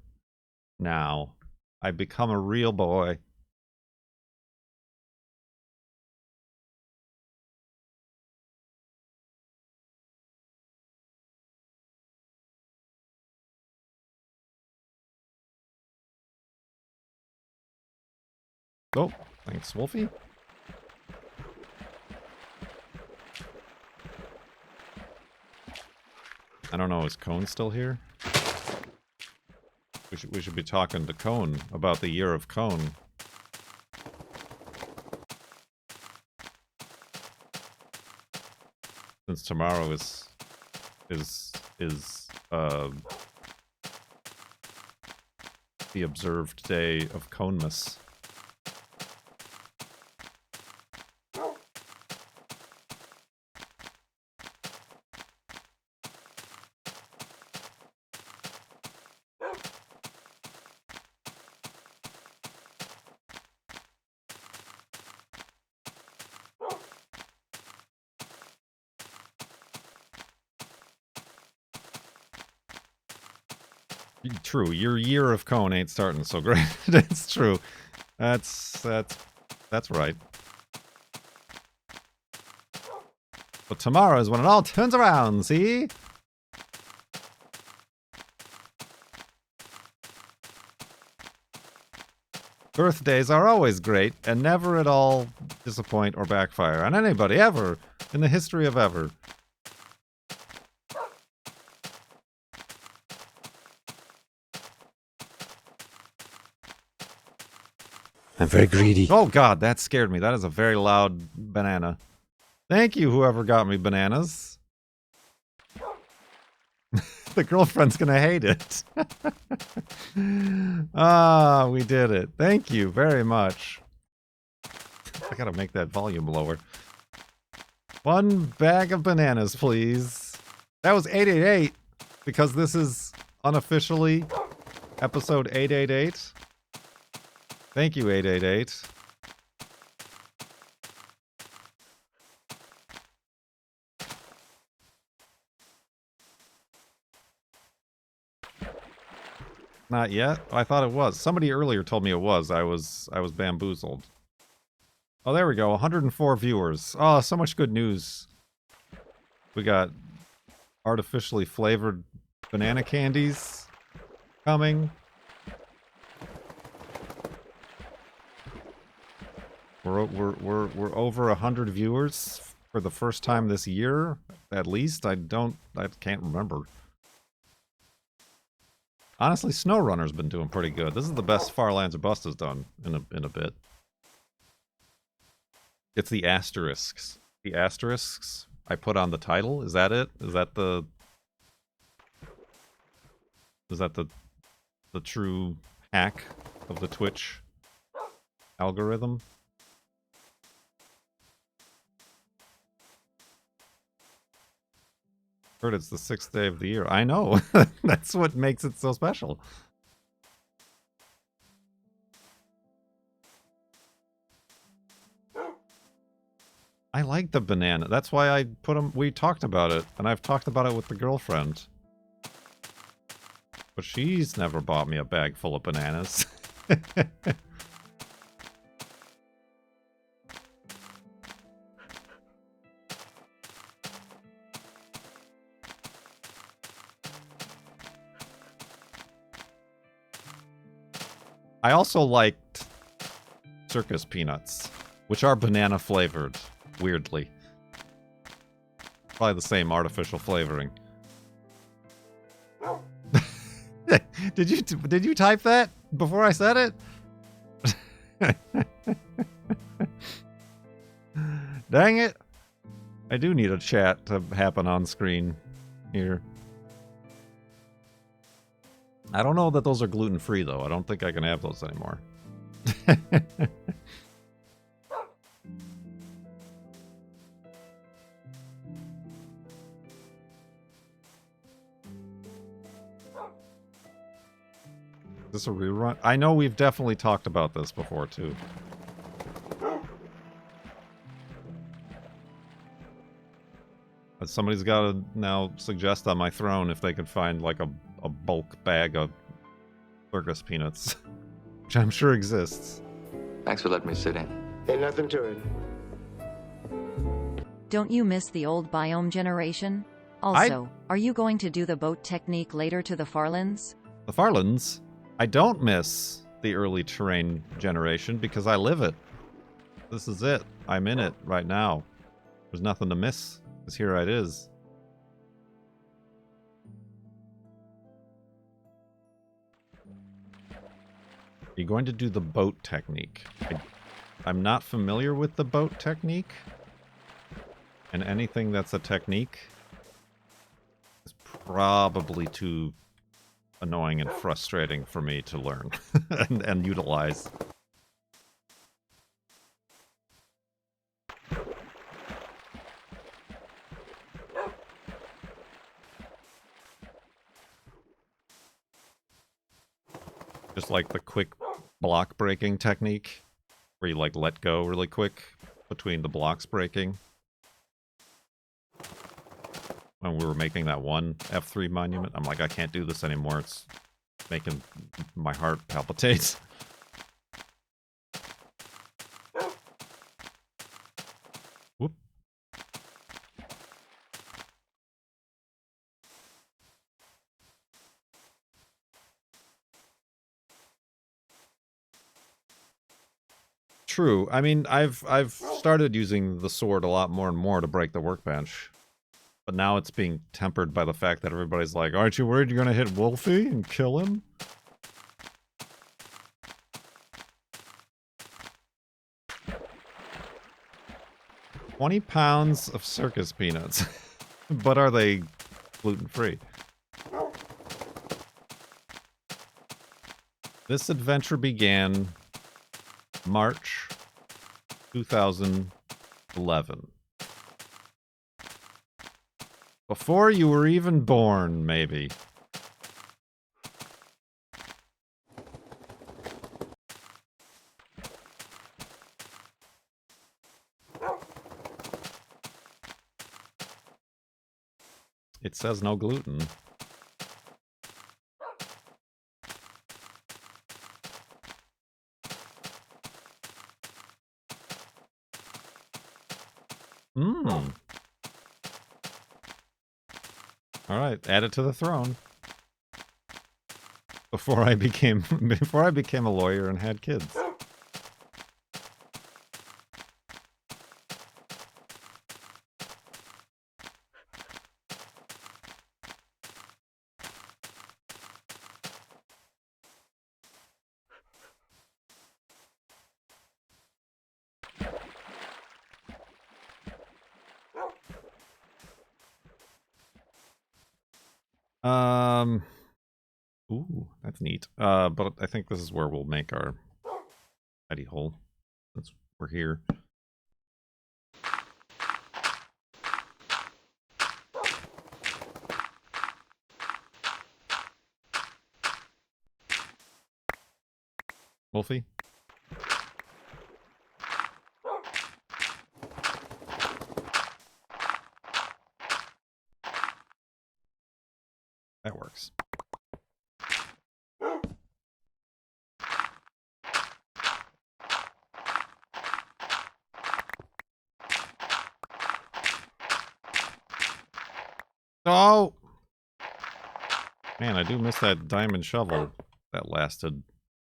now. I become a real boy. Oh, thanks, Wolfie. I don't know, is Cone still here? We should be talking to Cone about the year of Cone. Since tomorrow is the observed day of Conas. True, your year of cone ain't starting so great. That's true. That's right. But tomorrow is when it all turns around, see? Birthdays are always great and never at all disappoint or backfire on anybody ever in the history of ever. I'm very greedy. Oh god, that scared me. That is a very loud banana. Thank you, whoever got me bananas. The girlfriend's gonna hate it. Ah, we did it. Thank you very much. I gotta make that volume lower. 1 bag of bananas, please. That was 888, because this is unofficially episode 888. Thank you, 888. Not yet? I thought it was. Somebody earlier told me it was. I was bamboozled. Oh, there we go. 104 viewers. Oh, so much good news. We got artificially flavored banana candies coming. We're over 100 viewers for the first time this year, at least. I can't remember. Honestly, SnowRunner's been doing pretty good. This is the best Farlands or Bust has done in a bit. It's the asterisks. The asterisks I put on the title. Is that it? Is that the true hack of the Twitch algorithm? Heard it's the 6th day of the year. I know. That's what makes it so special. I like the banana. That's why I put them. We talked about it, and I've talked about it with the girlfriend. But she's never bought me a bag full of bananas. I also liked circus peanuts, which are banana flavored, weirdly. Probably the same artificial flavoring. Did you type that before I said it? Dang it. I do need a chat to happen on screen here. I don't know that those are gluten-free, though. I don't think I can have those anymore. Is this a rerun? I know we've definitely talked about this before, too. But somebody's got to now suggest on my throne if they could find, like, a bulk bag of circus peanuts, which I'm sure exists. Thanks for letting me sit in. Ain't nothing to it. Don't you miss the old biome generation? Also, are you going to do the boat technique later to the Farlands? The Farlands? I don't miss the early terrain generation because I live it. This is it. I'm in it right now. There's nothing to miss, because here it is. You're going to do the boat technique. I'm not familiar with the boat technique. And anything that's a technique is probably too annoying and frustrating for me to learn and utilize. Just like the quick block breaking technique, where you like let go really quick between the blocks breaking. When we were making that one F3 monument, I'm like, I can't do this anymore. It's making my heart palpitate. Whoop. True. I mean, I've started using the sword a lot more and more to break the workbench. But now it's being tempered by the fact that everybody's like, aren't you worried you're gonna hit Wolfie and kill him? £20 of circus peanuts. But are they gluten-free? This adventure began March 2011. Before you were even born, maybe. It says no gluten. Mmm. Alright, add it to the throne. Before I became a lawyer and had kids. Ooh, that's neat. But I think this is where we'll make our hidey-hole. Since we're here. Wolfie? That works. Oh! Man, I do miss that diamond shovel that lasted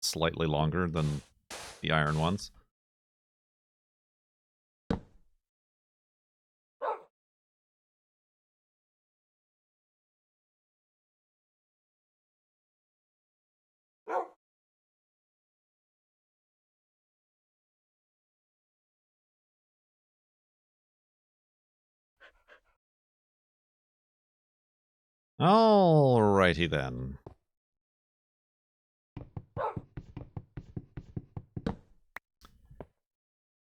slightly longer than the iron ones. Alrighty then.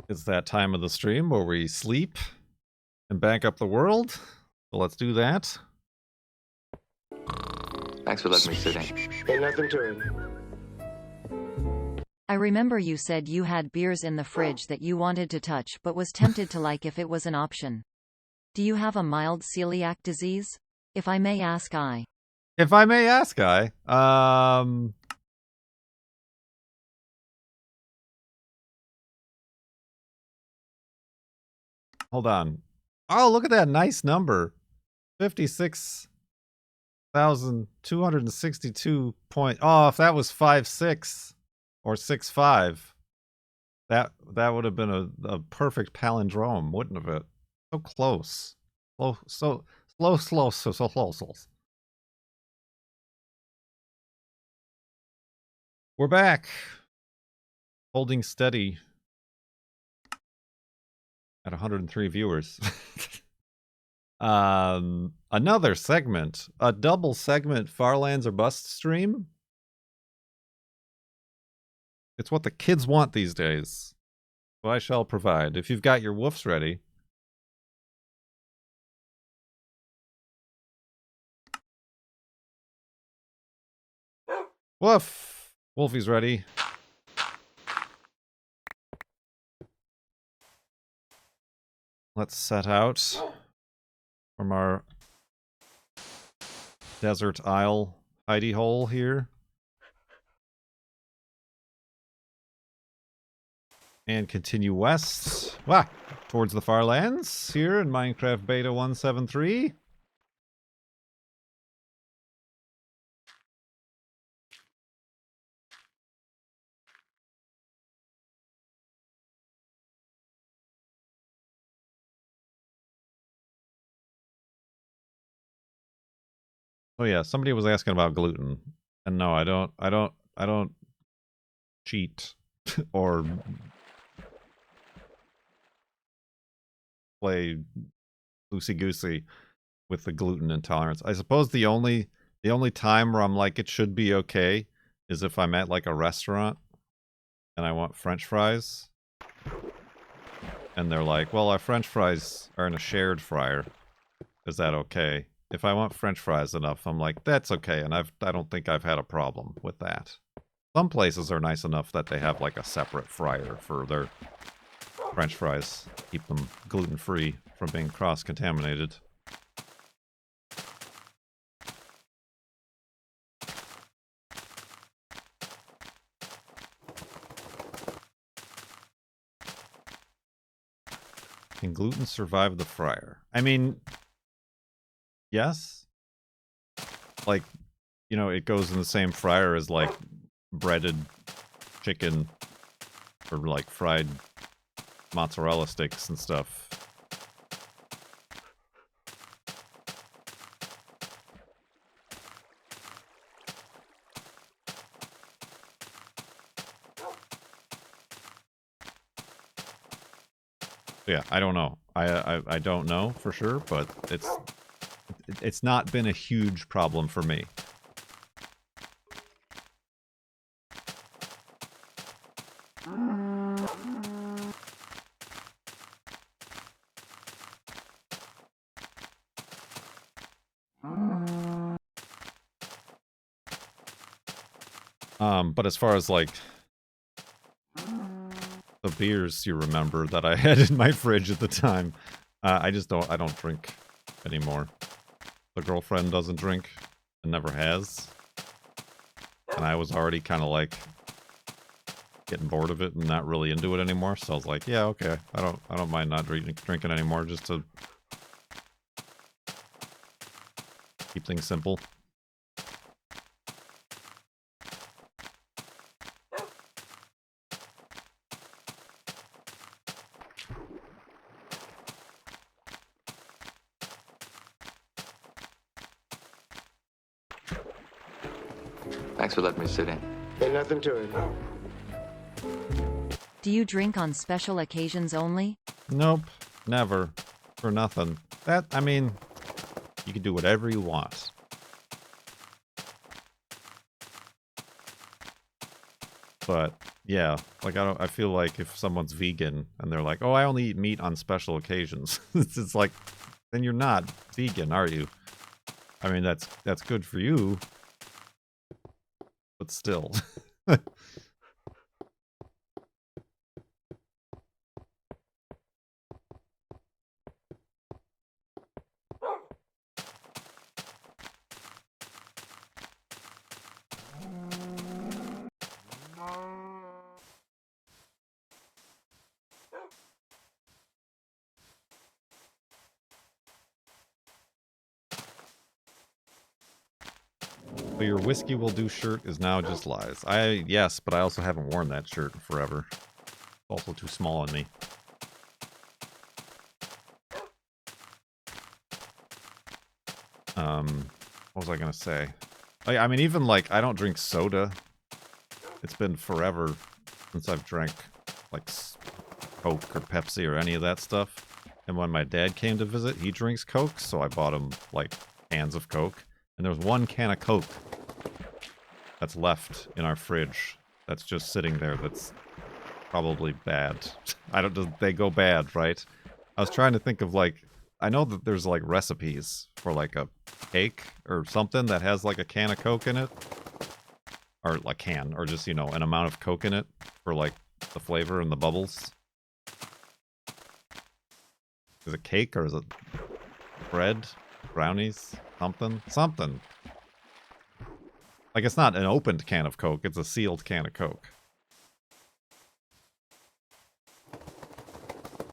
It's that time of the stream where we sleep and back up the world. So let's do that. Thanks for letting me sit in. Ain't nothing to it. I remember you said you had beers in the fridge that you wanted to touch but was tempted to like if it was an option. Do you have a mild celiac disease? If I may ask, If I may ask, hold on. Oh, look at that nice number. 56,262 point. Oh, if that was 5.6 or 6.5, that would have been a perfect palindrome, wouldn't have it? So close. So close. We're back. Holding steady. At 103 viewers. Another segment. A double segment Farlands or Bust stream. It's what the kids want these days. So I shall provide. If you've got your woofs ready. Woof! Wolfie's ready. Let's set out from our desert isle hidey-hole here. And continue west. Towards the Farlands here in Minecraft Beta 173. Oh yeah, somebody was asking about gluten. And no, I don't cheat or play loosey-goosey with the gluten intolerance. I suppose the only time where I'm like it should be okay is if I'm at like a restaurant and I want French fries. And they're like, well, our French fries are in a shared fryer. Is that okay? If I want French fries enough, I'm like, that's okay, and I don't think I've had a problem with that. Some places are nice enough that they have like a separate fryer for their French fries. Keep them gluten-free from being cross-contaminated. Can gluten survive the fryer? I mean, yes. Like, you know, it goes in the same fryer as like breaded chicken or like fried mozzarella sticks and stuff. Yeah, I don't know. I don't know for sure, but it's not been a huge problem for me. But as far as like the beers you remember that I had in my fridge at the time, I don't drink anymore. The girlfriend doesn't drink and never has. And I was already kind of like getting bored of it and not really into it anymore. So I was like, yeah, okay. I don't mind not drinking anymore just to keep things simple. Thanks for letting me sit in. Ain't nothing to it. Do you drink on special occasions only? Nope, never. For nothing. I mean, you can do whatever you want. But yeah, like I feel like if someone's vegan and they're like, "Oh, I only eat meat on special occasions," it's like, then you're not vegan, are you? I mean, that's good for you, but still. So your whiskey will do shirt is now just lies. Yes, but I also haven't worn that shirt in forever. It's also too small on me. What was I gonna say? I mean, even like I don't drink soda. It's been forever since I've drank like Coke or Pepsi or any of that stuff. And when my dad came to visit, he drinks Coke, so I bought him, like, cans of Coke. And there's one can of Coke that's left in our fridge that's just sitting there that's probably bad. I don't... They go bad, right? I was trying to think of, like... I know that there's, like, recipes for, like, a cake or something that has, like, a can of Coke in it. Or, like, can. Or just, you know, an amount of Coke in it for, like, the flavor and the bubbles. Is it cake or is it bread? Brownies? Something? Something. Like, it's not an opened can of Coke, it's a sealed can of Coke.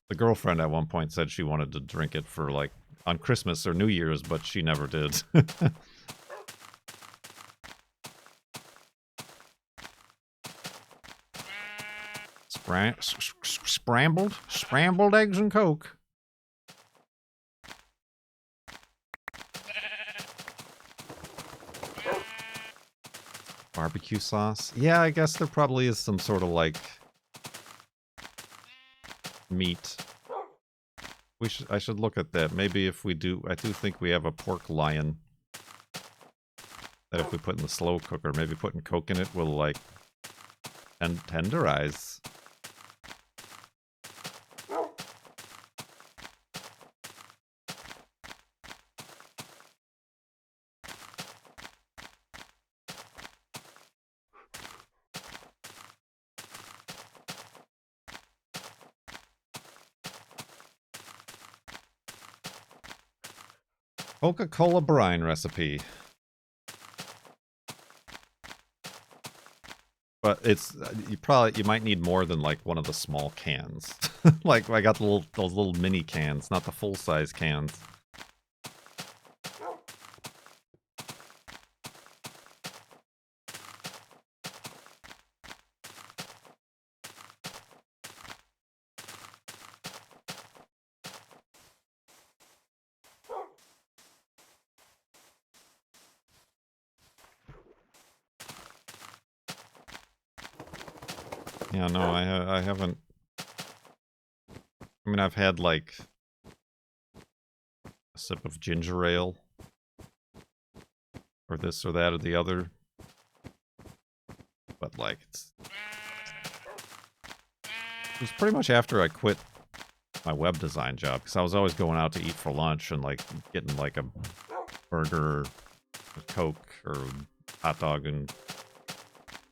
The girlfriend at one point said she wanted to drink it for, like, on Christmas or New Year's, but she never did. Scrambled eggs and Coke. Barbecue sauce? Yeah, I guess there probably is some sort of, like, meat. I should look at that. Maybe if we do... I do think we have a pork lion that if we put in the slow cooker, maybe putting Coke in it will, like, tenderize. Coca-Cola brine recipe. But it's you might need more than like one of the small cans. Like I got those little mini cans, not the full size cans. Yeah, no, I haven't. I mean, I've had like a sip of ginger ale, or this or that or the other, but like it was pretty much after I quit my web design job, because I was always going out to eat for lunch and like getting like a burger, or Coke, or hot dog and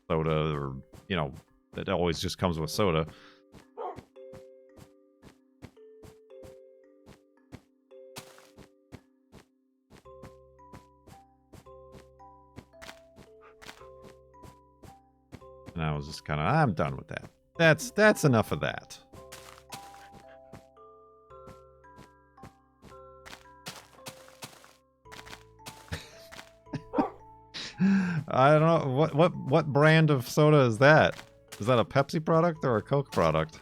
soda, or you know. It always just comes with soda. And I was just kind of, I'm done with that. That's enough of that. I don't know what brand of soda is that? Is that a Pepsi product or a Coke product?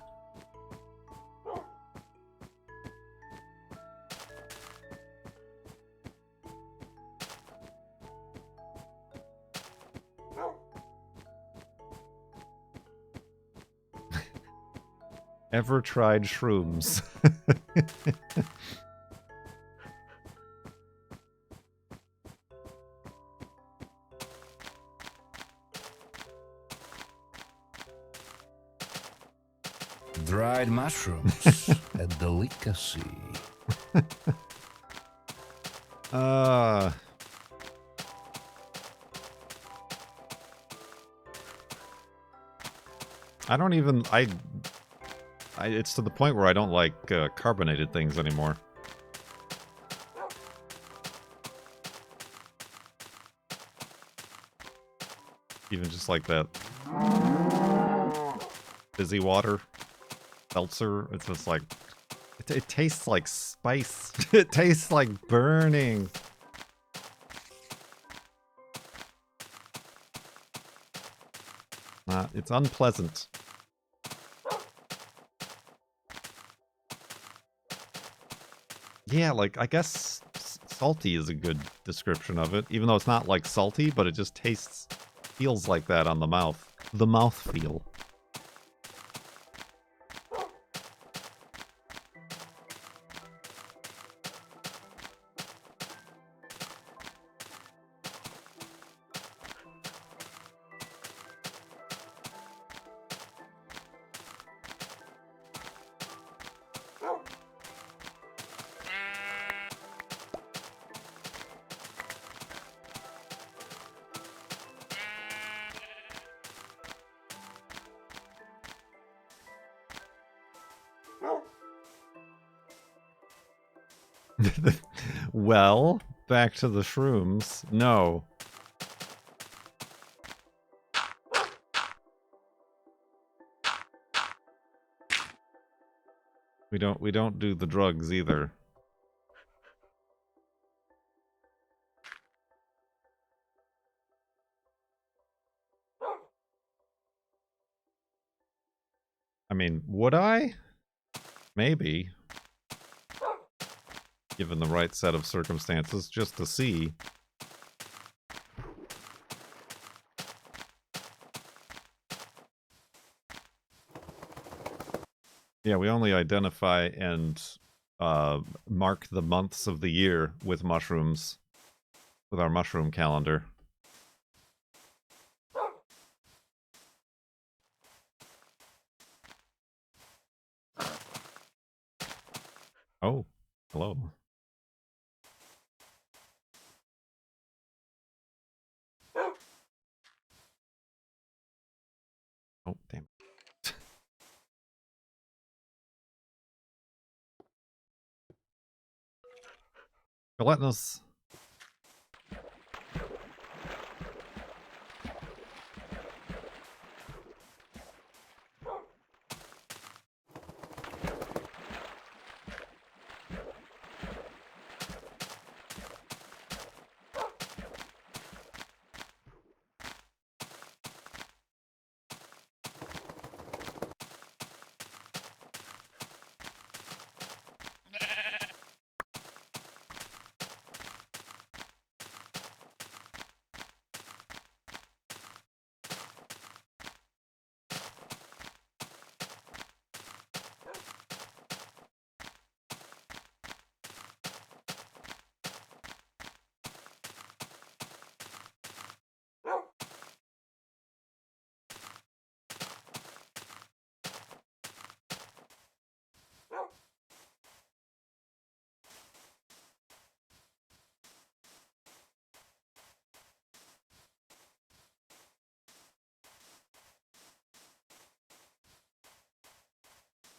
Ever tried shrooms? Dried mushrooms, a delicacy. I don't even, it's to the point where I don't like carbonated things anymore. Even just like that fizzy water, seltzer, it's just like, it tastes like spice. It tastes like burning. It's unpleasant. Yeah, like, I guess salty is a good description of it. Even though it's not, like, salty, but it just feels like that on the mouth. The mouth feel. Well, back to the shrooms. No. We don't do the drugs either. I mean, would I? Maybe. Given the right set of circumstances, just to see. Yeah, we only identify and mark the months of the year with mushrooms, with our mushroom calendar. Oh, hello. Oh, damn. Gelatinous.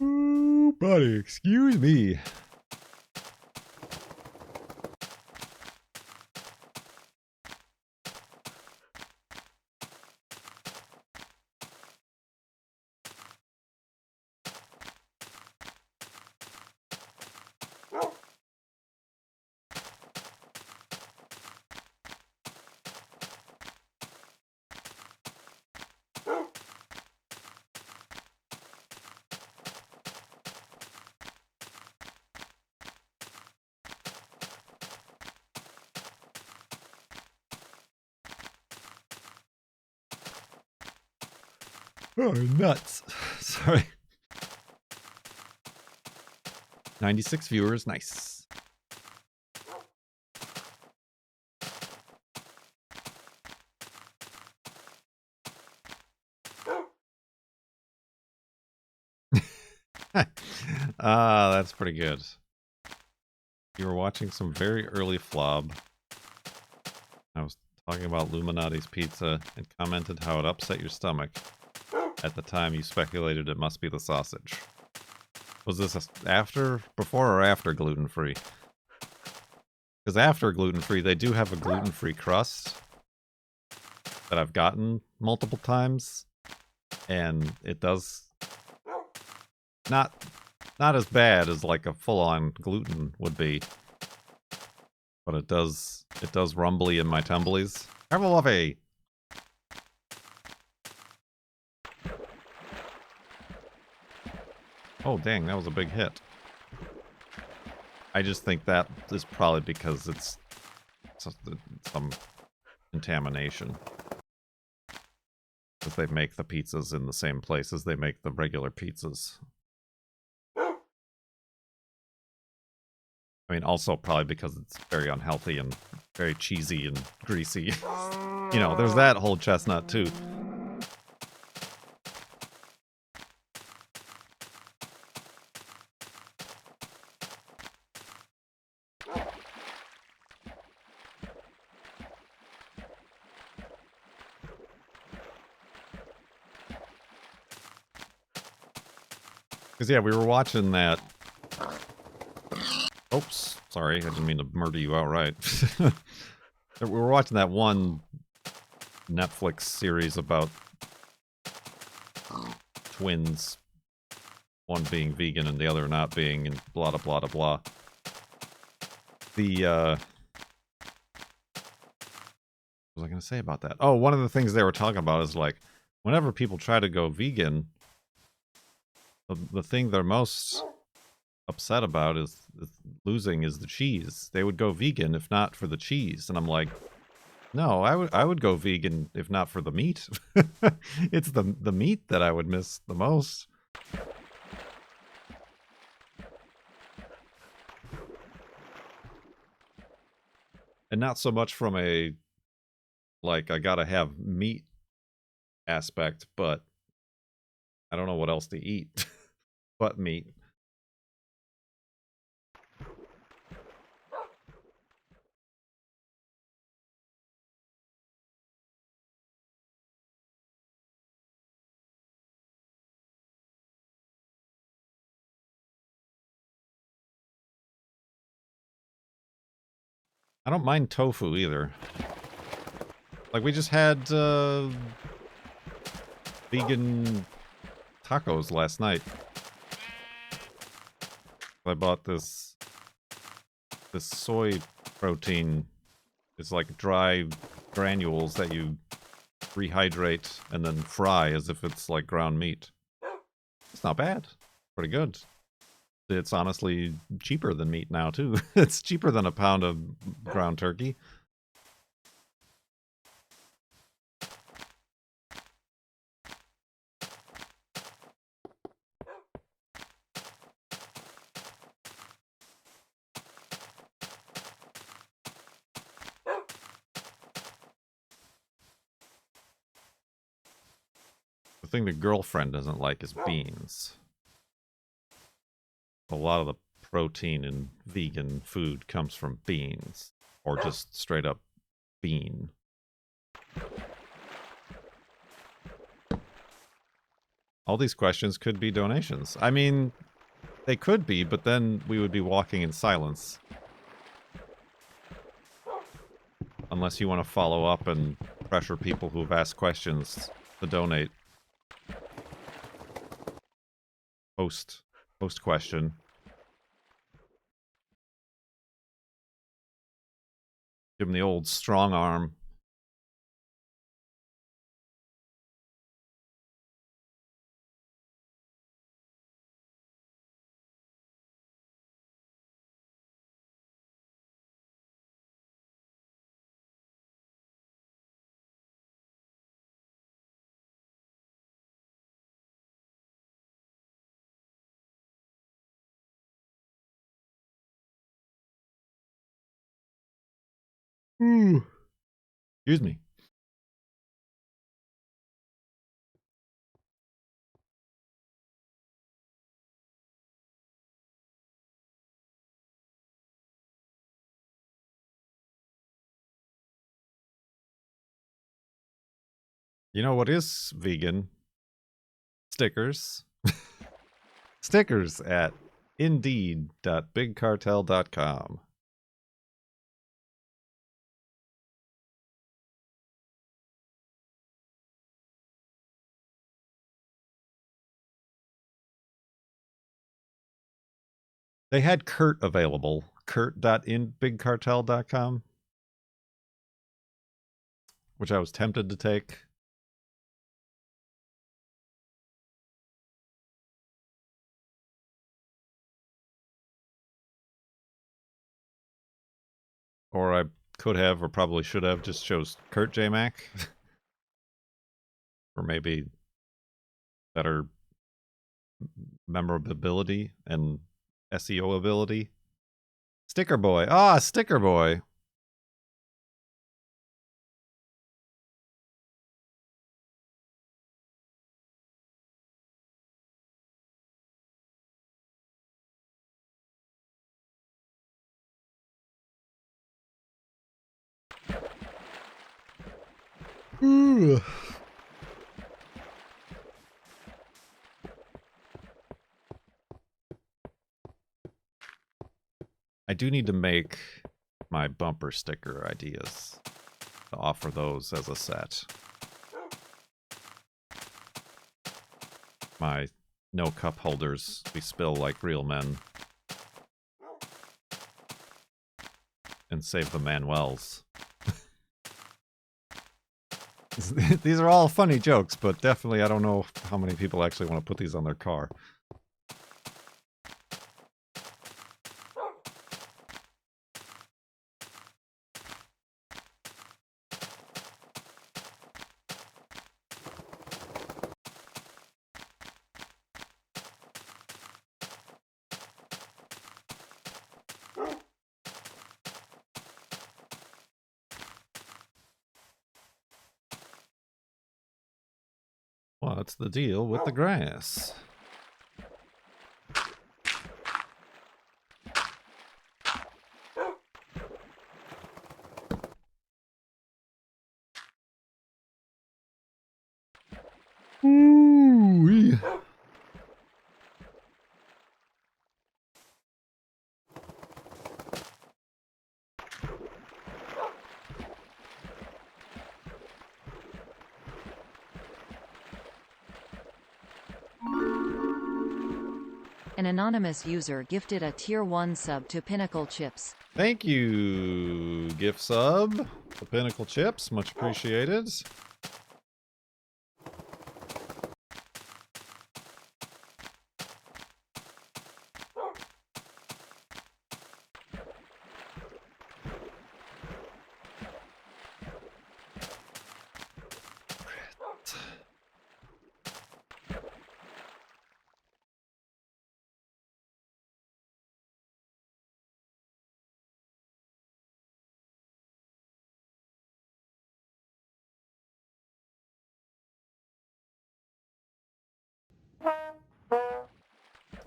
Ooh, buddy, excuse me. Oh, nuts. Sorry. 96 viewers, nice. That's pretty good. You were watching some very early flob. I was talking about Illuminati's pizza and commented how it upset your stomach. At the time, you speculated it must be the sausage. Was this before or after gluten-free? Because after gluten-free, they do have a gluten-free crust that I've gotten multiple times, and it does not as bad as like a full-on gluten would be, but it does rumbly in my tumblies. Have a lovey. Oh, dang, that was a big hit. I just think that is probably because it's some contamination. Because they make the pizzas in the same place as they make the regular pizzas. I mean, also probably because it's very unhealthy and very cheesy and greasy. You know, there's that whole chestnut too. Because, yeah, we were watching that. Oops, sorry, I didn't mean to murder you outright. We were watching that one Netflix series about twins, one being vegan and the other not being, and blah blah blah blah. What was I going to say about that? Oh, one of the things they were talking about is like, whenever people try to go vegan, the thing they're most upset about is losing is the cheese. They would go vegan if not for the cheese, and I'm like, no, I would go vegan if not for the meat. It's the meat that I would miss the most. And not so much from a, like, I gotta have meat aspect, but I don't know what else to eat but meat. I don't mind tofu either. Like, we just had vegan tacos last night. I bought this soy protein. It's like dry granules that you rehydrate and then fry as if it's like ground meat. It's not bad. Pretty good. It's honestly cheaper than meat now, too. It's cheaper than a pound of ground turkey. The thing the girlfriend doesn't like is beans. A lot of the protein in vegan food comes from beans, or just straight up bean. All these questions could be donations. I mean, they could be, but then we would be walking in silence. Unless you want to follow up and pressure people who've asked questions to donate. Post question. Give him the old strong arm. Excuse me. You know what is vegan? Stickers. Stickers at indeed.bigcartel.com. They had Kurt available. Kurt.inbigcartel.com. Which I was tempted to take. Or I could have, or probably should have, just chose Kurt J. Mac. Or maybe better memorability and SEO ability. Sticker Boy. Ah, Sticker Boy. Ooh. I do need to make my bumper sticker ideas to offer those as a set. My no cup holders, we spill like real men. And save the Manuels. These are all funny jokes, but definitely I don't know how many people actually want to put these on their car. What's the deal with the grass? Ooh-wee. An anonymous user gifted a Tier 1 sub to Pinnacle Chips. Thank you, gift sub. The Pinnacle Chips, much appreciated.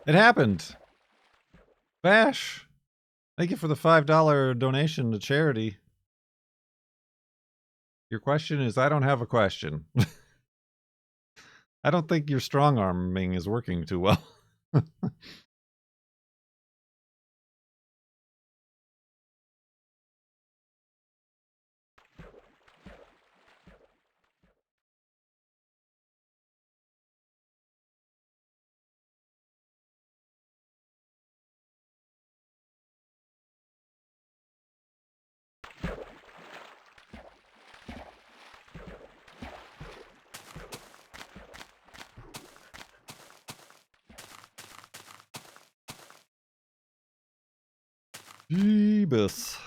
It happened. Bash. Thank you for the $5 donation to charity. Your question is, I don't have a question. I don't think your strong arming is working too well. Jeebus.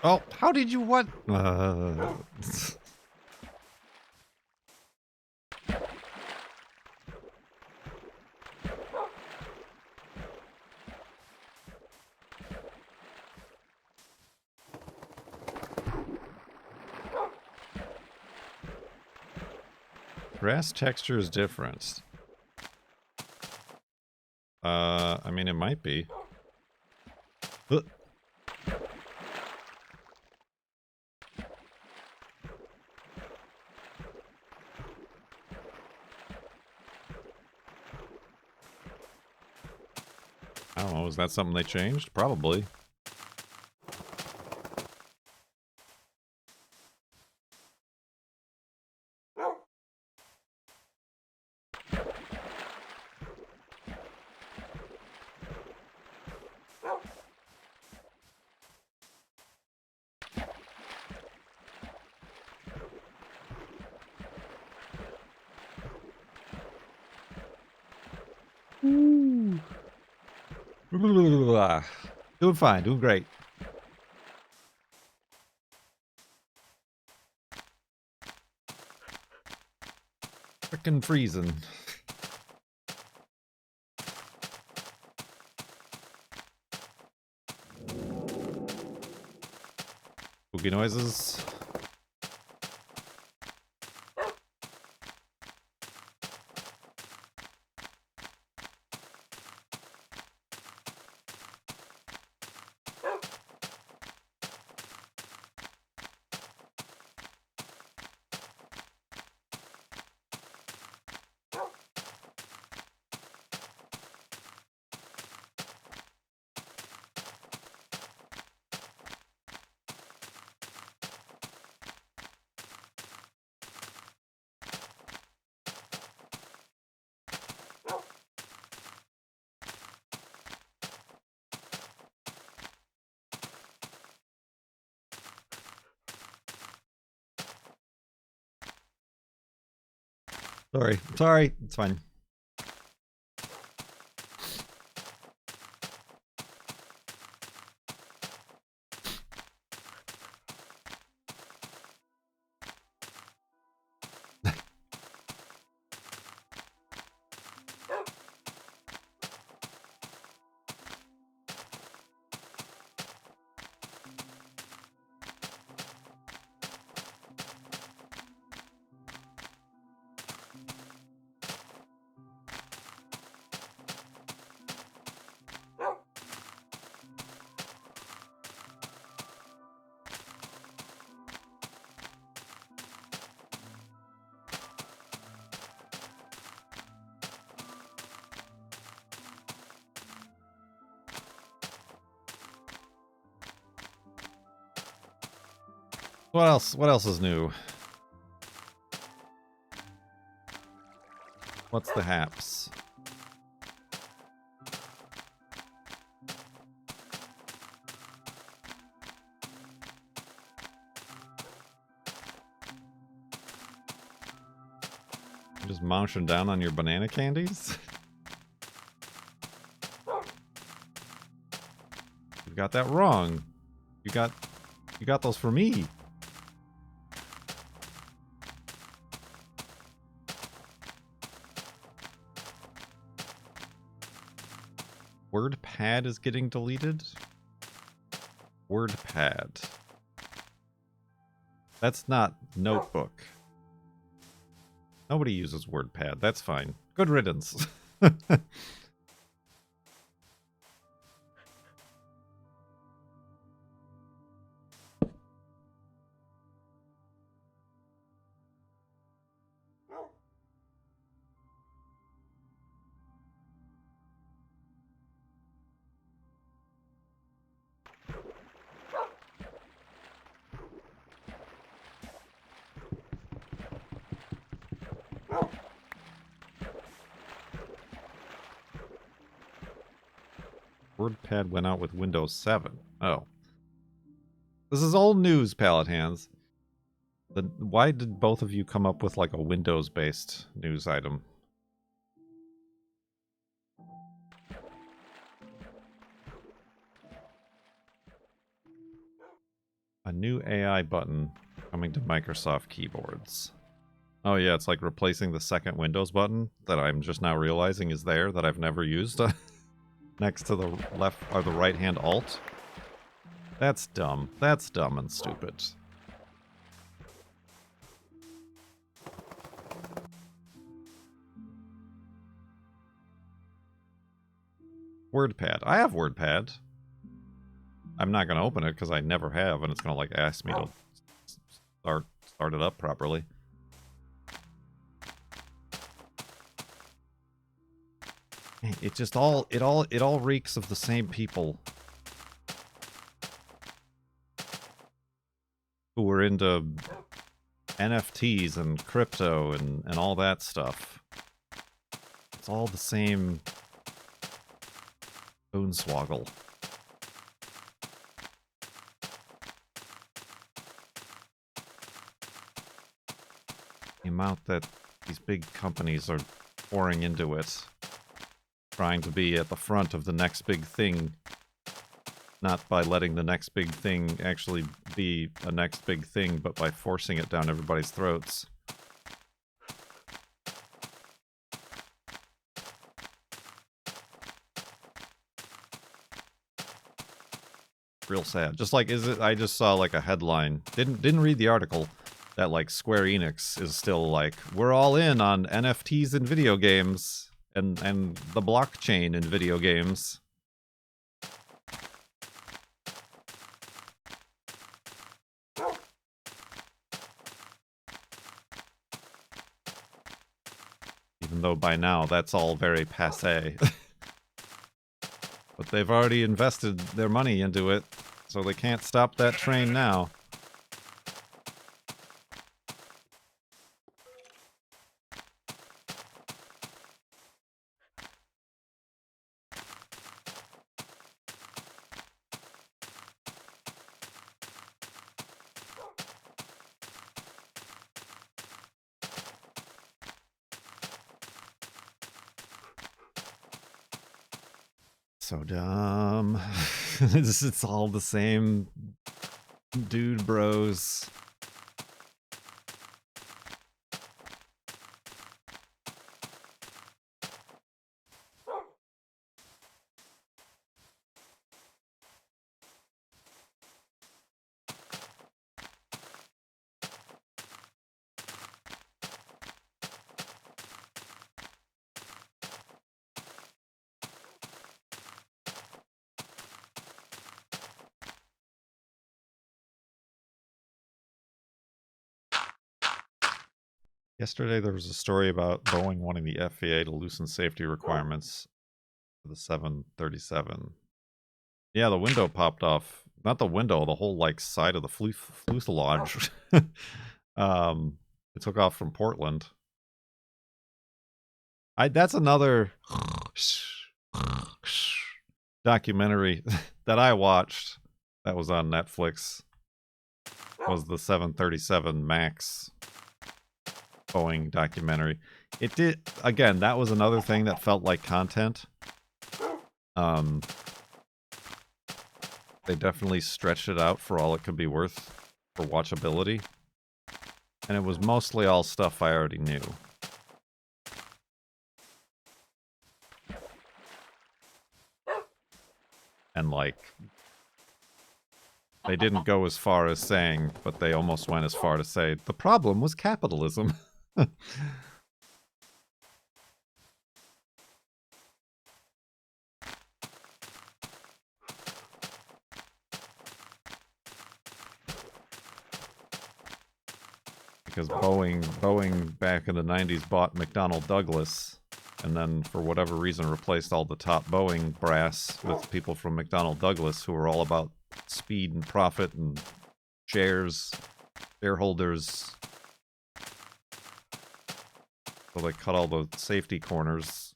Oh, how did you what? Grass texture is different. I mean, it might be. I don't know, is that something they changed? Probably. Doing fine, doing great. Frickin' freezing. Spooky noises. Sorry, it's fine. What else? What else is new? What's the haps? You're just munching down on your banana candies? You got that wrong. You got those for me. WordPad is getting deleted? WordPad. That's not Notebook. Nobody uses WordPad. That's fine. Good riddance. WordPad went out with Windows 7. Oh. This is old news, Pallet Hands. Why did both of you come up with like a Windows-based news item? A new AI button coming to Microsoft keyboards. Oh yeah, it's like replacing the second Windows button that I'm just now realizing is there that I've never used. Next to the left or the right hand alt. That's dumb. That's dumb and stupid. WordPad. I have WordPad. I'm not going to open it because I never have, and it's going to like ask me to start it up properly. It just all reeks of the same people who were into NFTs and crypto and all that stuff. It's all the same boonswoggle. The amount that these big companies are pouring into it, trying to be at the front of the next big thing, not by letting the next big thing actually be a next big thing, but by forcing it down everybody's throats. Real sad. Just like, I just saw like a headline, didn't read the article, that like Square Enix is still like, we're all in on NFTs in video games and the blockchain in video games. Even though by now that's all very passé. But they've already invested their money into it, so they can't stop that train now. So dumb. It's all the same dude bros. Yesterday there was a story about Boeing wanting the FAA to loosen safety requirements for the 737. Yeah, the window popped off. Not the window, the whole like side of the fuselage. It took off from Portland. That's another documentary that I watched that was on Netflix. Was the 737 Max Boeing documentary. It did, again, that was another thing that felt like content. They definitely stretched it out for all it could be worth for watchability. And it was mostly all stuff I already knew. And like, they didn't go as far as saying, but they almost went as far to say, the problem was capitalism. Because Boeing back in the 90s bought McDonnell Douglas, and then for whatever reason replaced all the top Boeing brass with people from McDonnell Douglas who were all about speed and profit and shareholders. So they cut all the safety corners.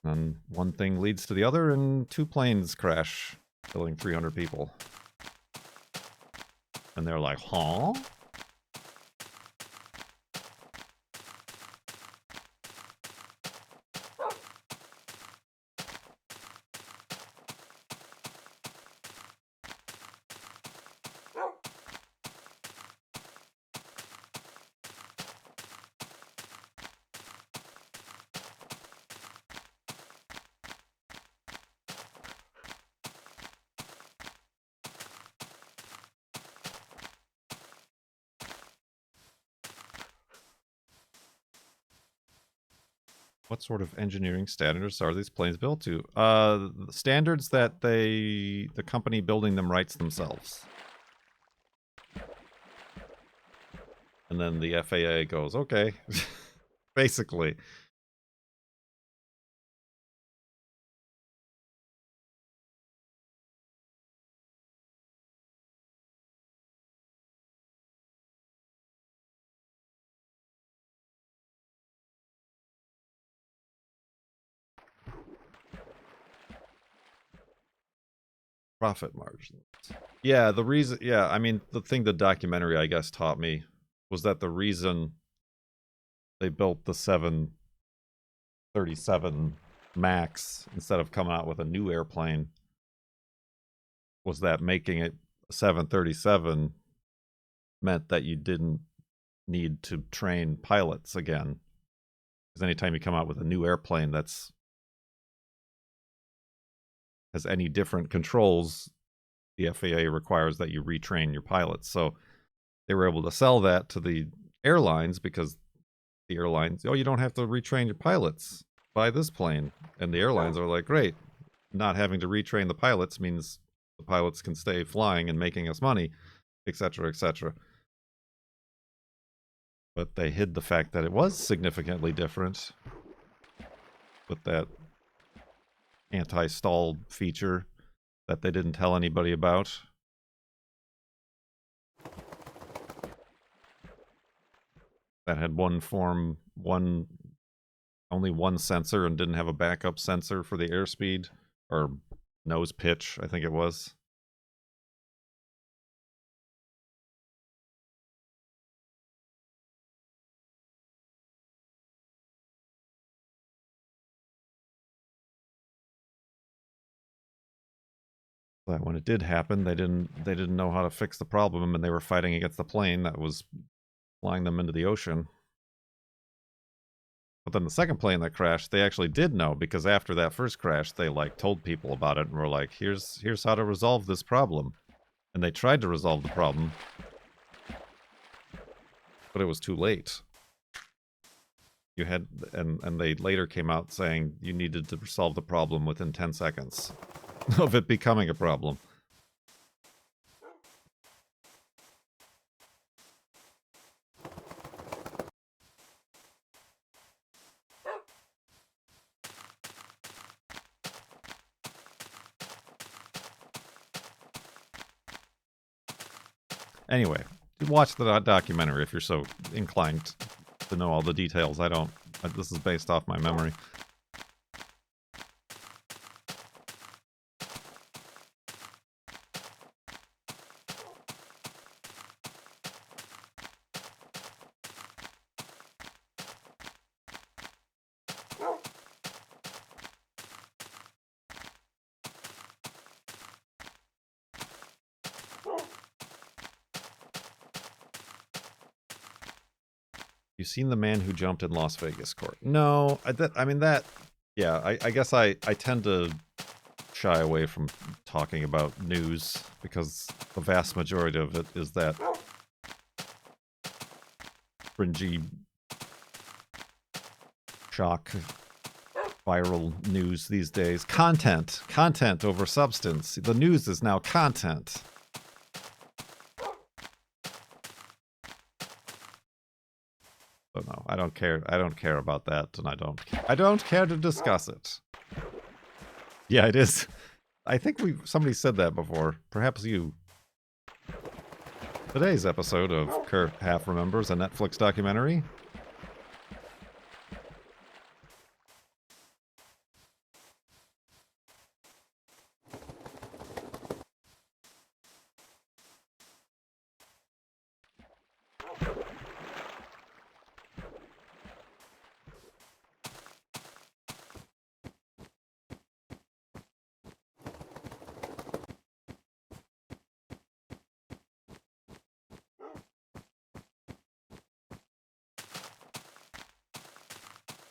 And one thing leads to the other, and 2 planes crash, killing 300 people. And they're like, huh? What sort of engineering standards are these planes built to? Standards that the company building them writes themselves. And then the FAA goes, okay. Basically. Profit margins. Yeah, the reason, yeah, I mean, the thing the documentary, I guess, taught me was that the reason they built the 737 MAX instead of coming out with a new airplane was that making it a 737 meant that you didn't need to train pilots again. Because anytime you come out with a new airplane that's has any different controls, the FAA requires that you retrain your pilots. So they were able to sell that to the airlines because the airlines, oh, you don't have to retrain your pilots. Buy this plane. And the airlines are like, great. Not having to retrain the pilots means the pilots can stay flying and making us money, etc., etc. But they hid the fact that it was significantly different with that anti-stall feature that they didn't tell anybody about. That had only one sensor and didn't have a backup sensor for the airspeed or nose pitch, I think it was. But when it did happen, they didn't know how to fix the problem, and they were fighting against the plane that was flying them into the ocean. But then the second plane that crashed, they actually did know, because after that first crash, they like told people about it and were like, here's how to resolve this problem. And they tried to resolve the problem, but it was too late. You had, and they later came out saying you needed to solve the problem within 10 seconds of it becoming a problem. Anyway, watch the documentary if you're so inclined to know all the details. I don't. This is based off my memory. You seen The Man Who Jumped in Las Vegas Court? No, I mean that. Yeah, I guess I tend to shy away from talking about news because the vast majority of it is that fringy shock viral news these days. Content over substance. The news is now content. So no, I don't care. I don't care about that, and I don't care to discuss it. Yeah, it is. I think somebody said that before. Perhaps you. Today's episode of Kurt Half Remembers a Netflix documentary.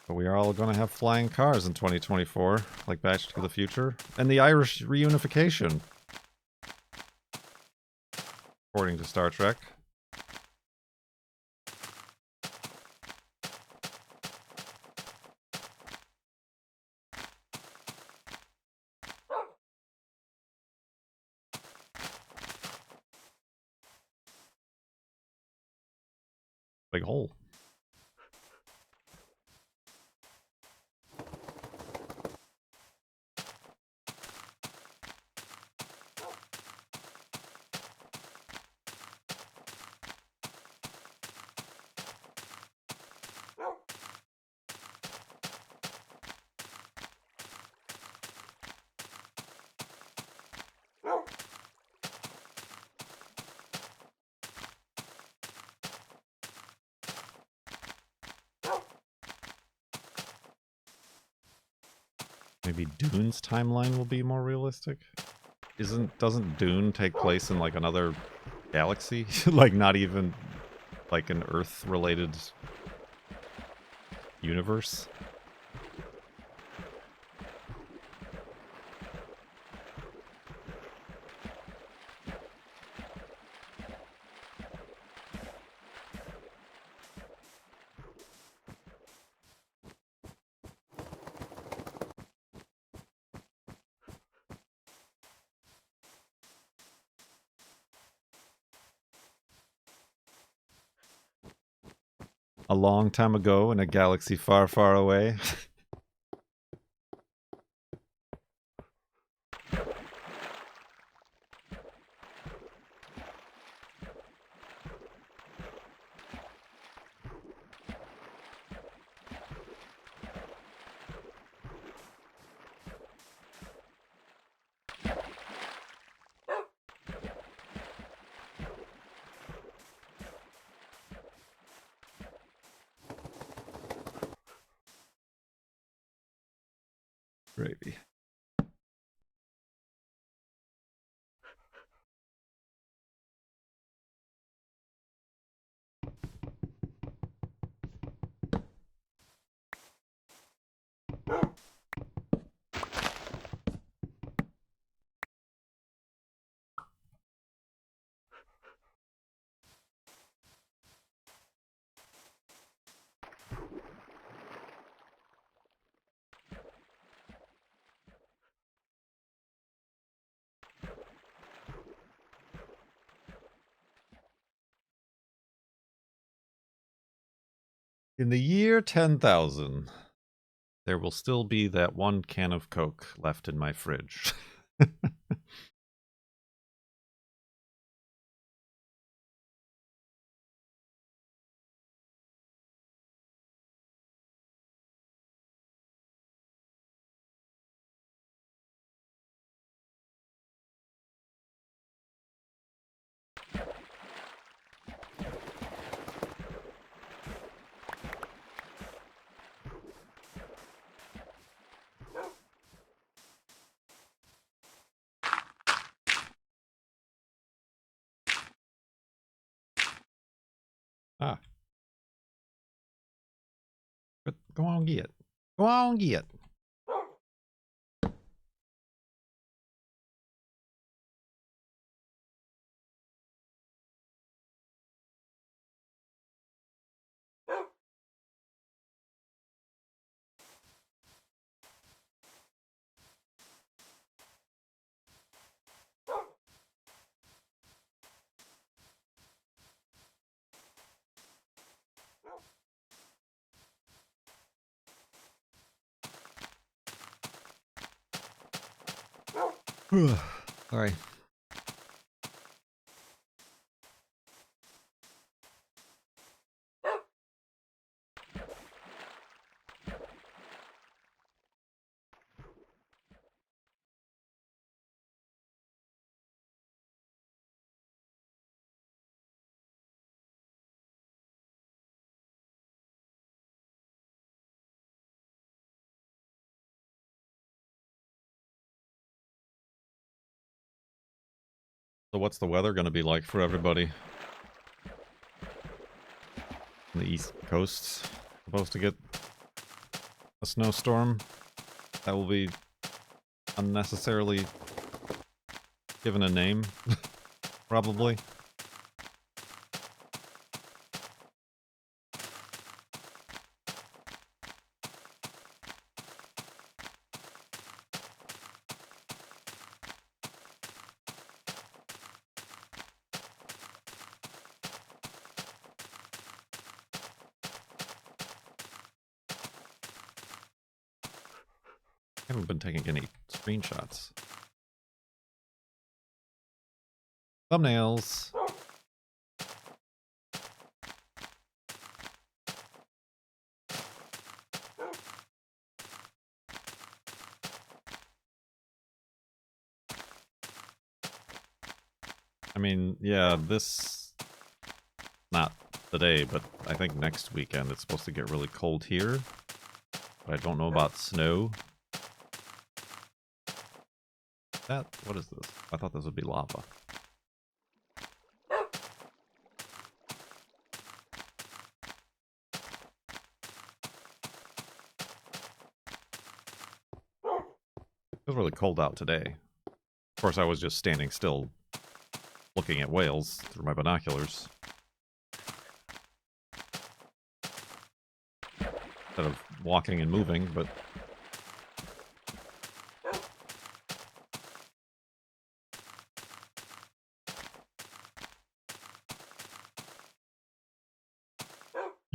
But we are all going to have flying cars in 2024, like Back to the Future. And the Irish reunification, according to Star Trek. Big hole. Maybe Dune's timeline will be more realistic? Doesn't Dune take place in like another galaxy? Like not even like an Earth-related universe? A long time ago in a galaxy far, far away. Gravy. In the year 10,000, there will still be that one can of Coke left in my fridge. Ah. But go on, get. Go on, get. Sorry. So what's the weather going to be like for everybody? The East Coast's supposed to get a snowstorm that will be unnecessarily given a name, probably. I haven't been taking any screenshots. Thumbnails. I mean, yeah, this... not today, but I think next weekend it's supposed to get really cold here. But I don't know about snow. What is this? I thought this would be lava. It was really cold out today. Of course, I was just standing still, looking at whales through my binoculars. Instead of walking and moving, but...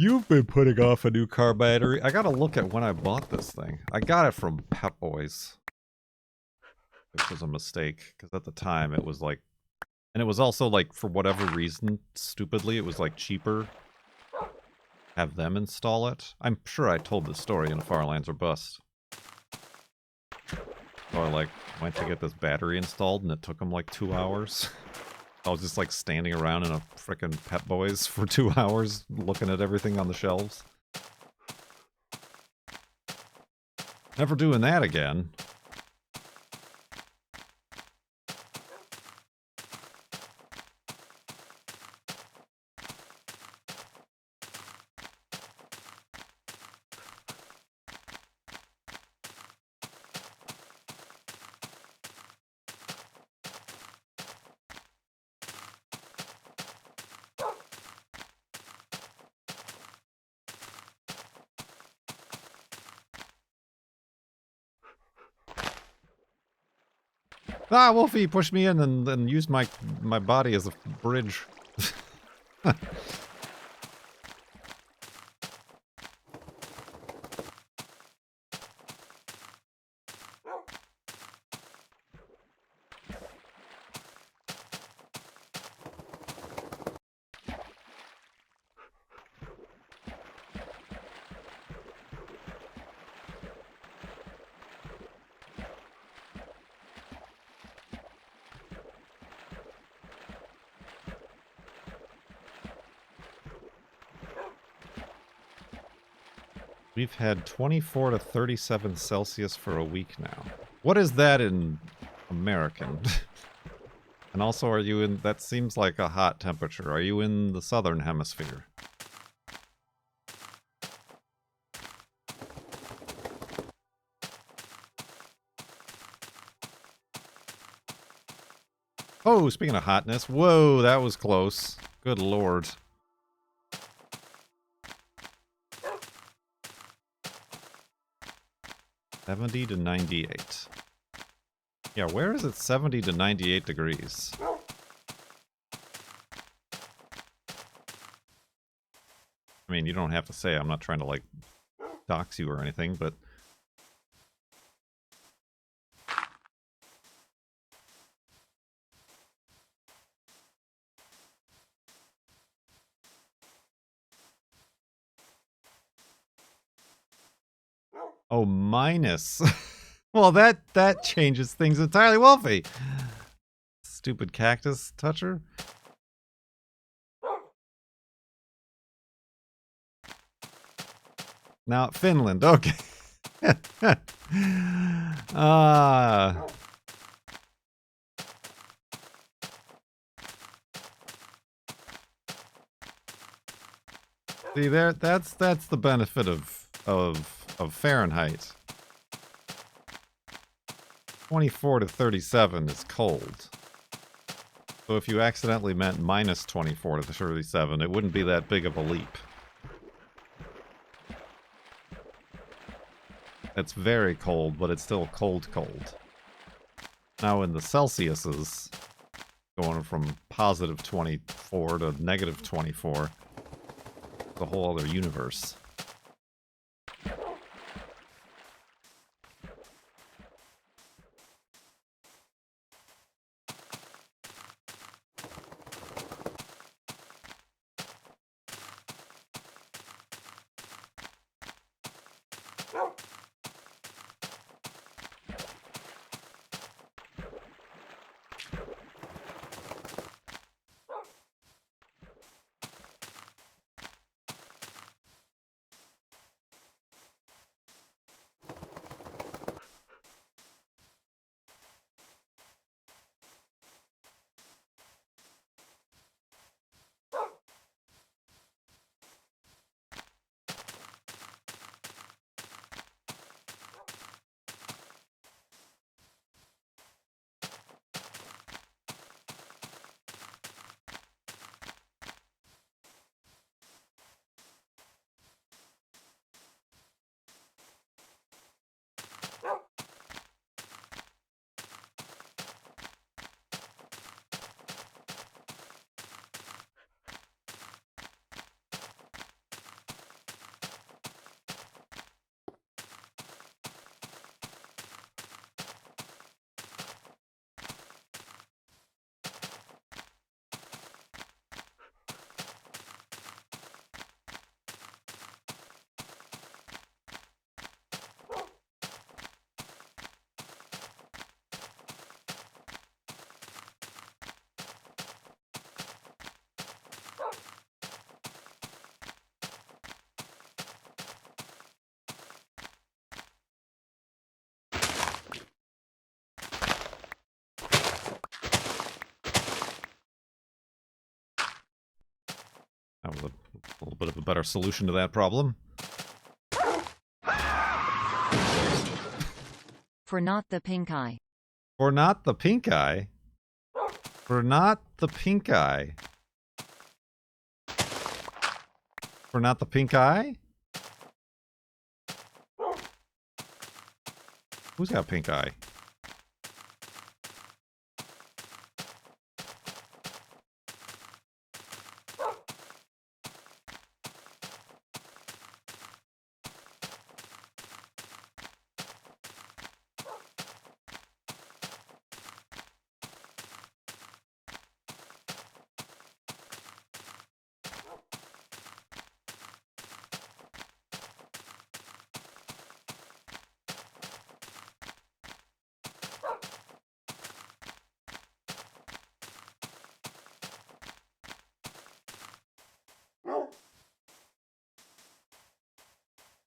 You've been putting off a new car battery. I gotta look at when I bought this thing. I got it from Pep Boys. Which was a mistake, because at the time it was like... And it was also like, for whatever reason, stupidly, it was like cheaper to have them install it. I'm sure I told this story in a Farlands or Bust. So I like went to get this battery installed and it took them like 2 hours. I was just like standing around in a frickin' Pep Boys for 2 hours looking at everything on the shelves. Never doing that again. Ah, Wolfie pushed me in and then used my body as a bridge. We've had 24 to 37 Celsius for a week now. What is that in American? And also, are you in... That seems like a hot temperature. Are you in the southern hemisphere? Oh, speaking of hotness. Whoa, that was close. Good lord. $70 to 98. Yeah, where is it 70 to 98 degrees? I mean, you don't have to say. I'm not trying to, like, dox you or anything, but... Oh, minus. Well, that changes things entirely. Wolfie! Stupid cactus toucher. Now, Finland. Okay. See there, that's the benefit of Fahrenheit. 24 to 37 is cold. So if you accidentally meant minus 24 to 37, it wouldn't be that big of a leap. It's very cold, but it's still cold. Now in the Celsiuses, going from positive 24 to negative 24, it's a whole other universe. little bit of a better solution to that problem. For not the pink eye. For not the pink eye. For not the pink eye. For not the pink eye? Who's got pink eye?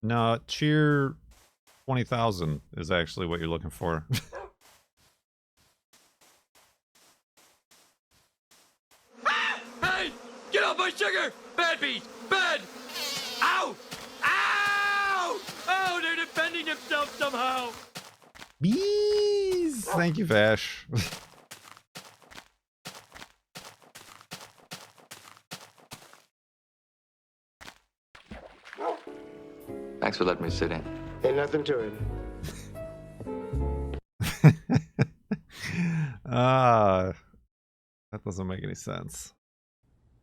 No, cheer 20,000 is actually what you're looking for. Hey! Get off my sugar! Bad bees! Bad! Ow! Ow! Oh, they're defending themselves somehow! Bees! Thank you, Vash. Thanks for letting me sit in. Ain't nothing to it. That doesn't make any sense.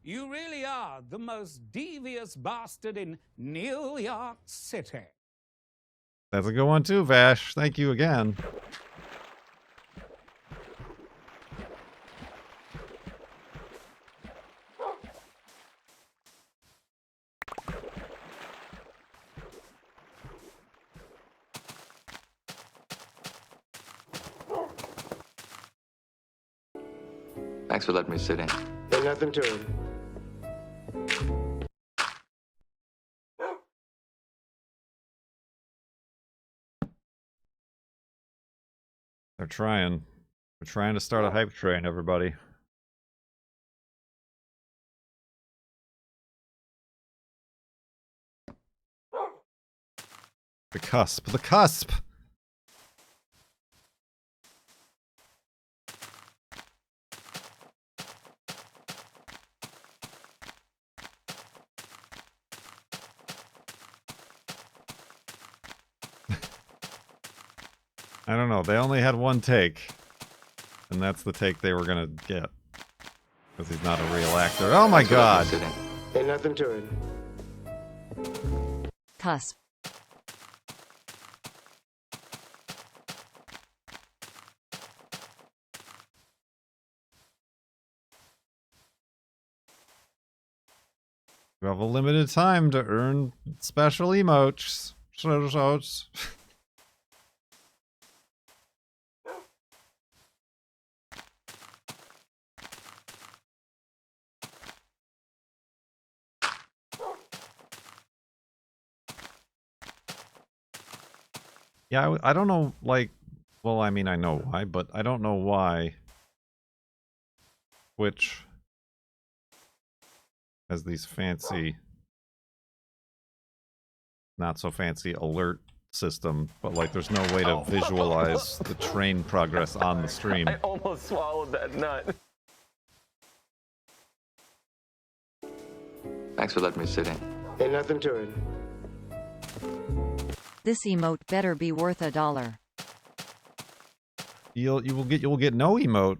You really are the most devious bastard in New York City. That's a good one too, Vash. Thank you again. Thanks for letting me sit in. Ain't nothing to it. They're trying. They're trying to start a hype train, everybody. The cusp. The cusp! I don't know. They only had one take. And that's the take they were gonna get. Because he's not a real actor. Oh my god! Sit in. Ain't nothing to it. Cusp. You have a limited time to earn special emotes. Yeah, I don't know, like, well, I mean, I know why, but I don't know why Twitch has these fancy, not so fancy alert system, but like there's no way to visualize the train progress on the stream. I almost swallowed that nut. Thanks for letting me sit in. Ain't nothing to it. This emote better be worth $1. You will get no emote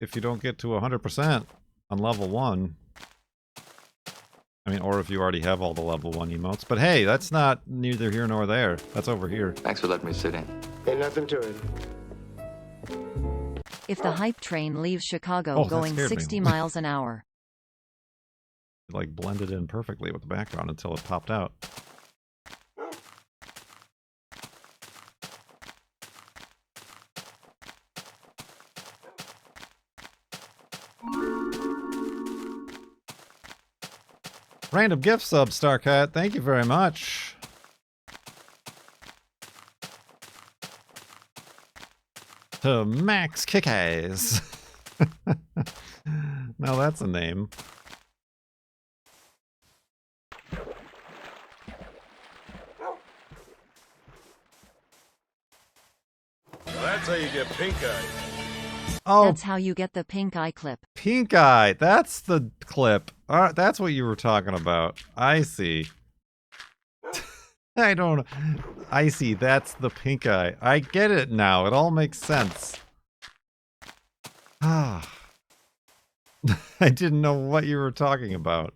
if you don't get to 100% on level 1. I mean, or if you already have all the level 1 emotes. But hey, that's not neither here nor there. That's over here. Thanks for letting me sit in. Ain't nothing to it. If the hype train leaves Chicago Oh, that going scared me. 60 miles an hour. It like blended in perfectly with the background until it popped out. Random gift sub, Starcat. Thank you very much. To Max Kick-Ass. Now that's a name. That's how you get pink eye. Oh, That's how you get the pink eye clip. pink eye. That's the clip. All right, that's what you were talking about. I see. I don't. I see. That's the pink eye. I get it now. It all makes sense. Ah. I didn't know what you were talking about.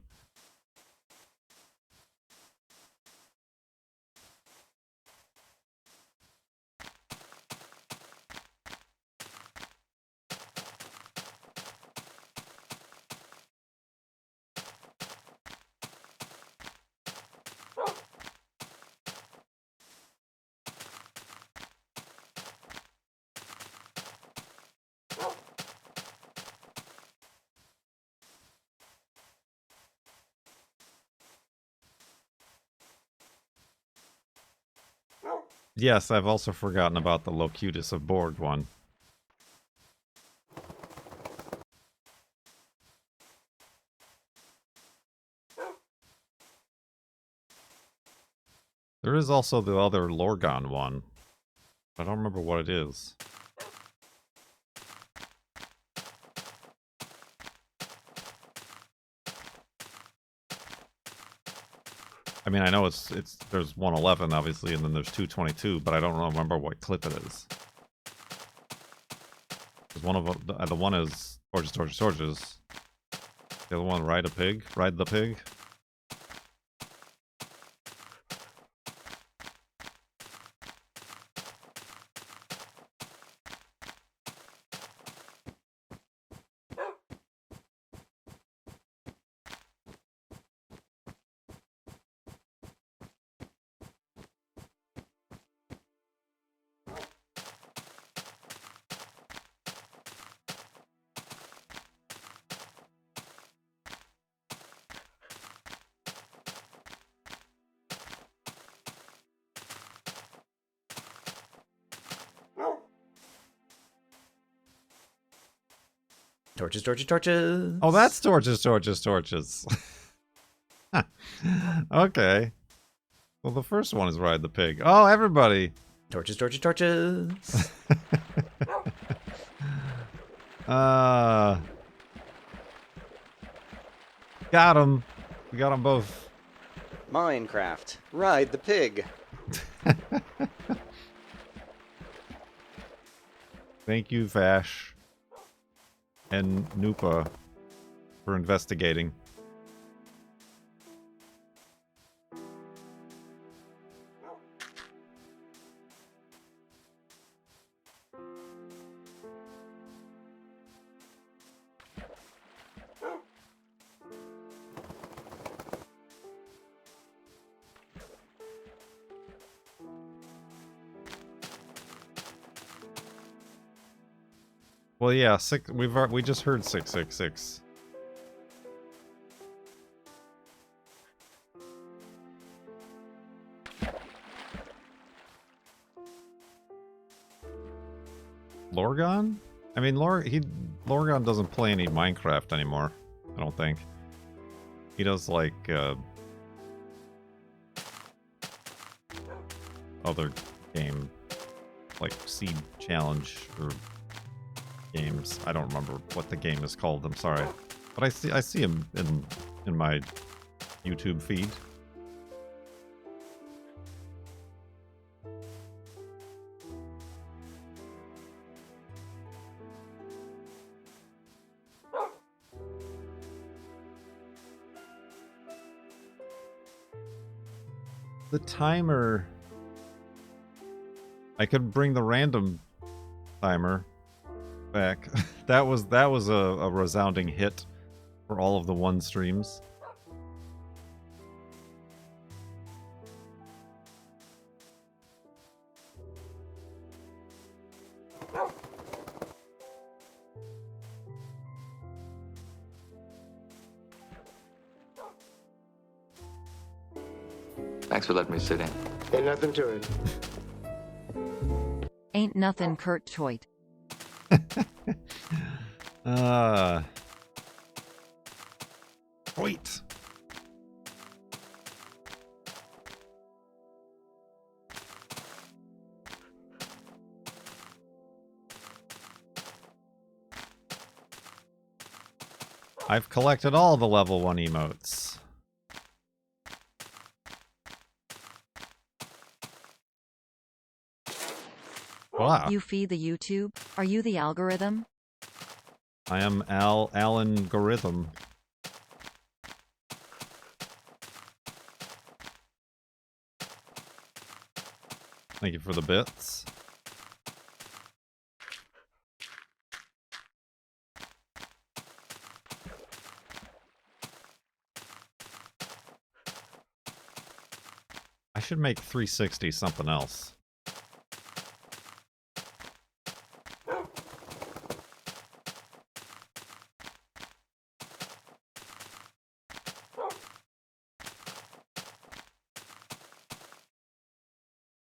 Yes, I've also forgotten about the Locutus of Borg one. There is also the other Loreon one. I don't remember what it is. I mean, I know it's there's 111 obviously, and then there's 222, but I don't remember what clip it is. Because one of them, the one is torches. The other one, ride the pig. Torches. Oh, that's torches. Okay. Well, the first one is ride the pig. Oh, everybody. Torches. Got him. We got them both. Minecraft. Ride the pig. Thank you, Vash and Nupa, for investigating. Well, yeah, we just heard 666. Loreon? I mean, Loreon doesn't play any Minecraft anymore, I don't think. He does, like, other game, like Seed Challenge or games. I don't remember what the game is called, I'm sorry. But I see him in my YouTube feed. The timer. I could bring the random timer back. that was a resounding hit for all of the one streams. Thanks for letting me sit in. Ain't nothing to it. Ain't nothing Kurt Choit. Wait. I've collected all the level 1 emotes. Wow. You feed the YouTube? Are you the algorithm? I am Algorithm. Thank you for the bits. I should make 360 something else.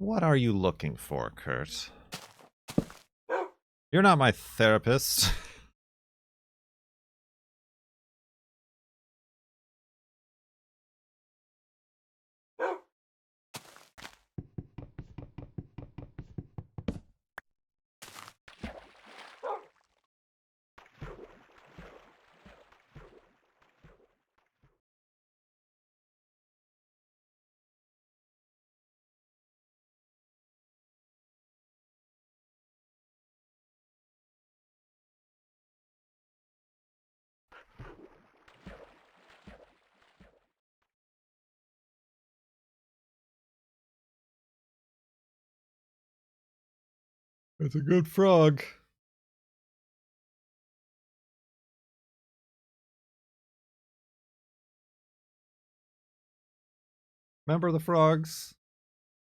What are you looking for, Kurt? You're not my therapist. It's a good frog. Remember the frogs?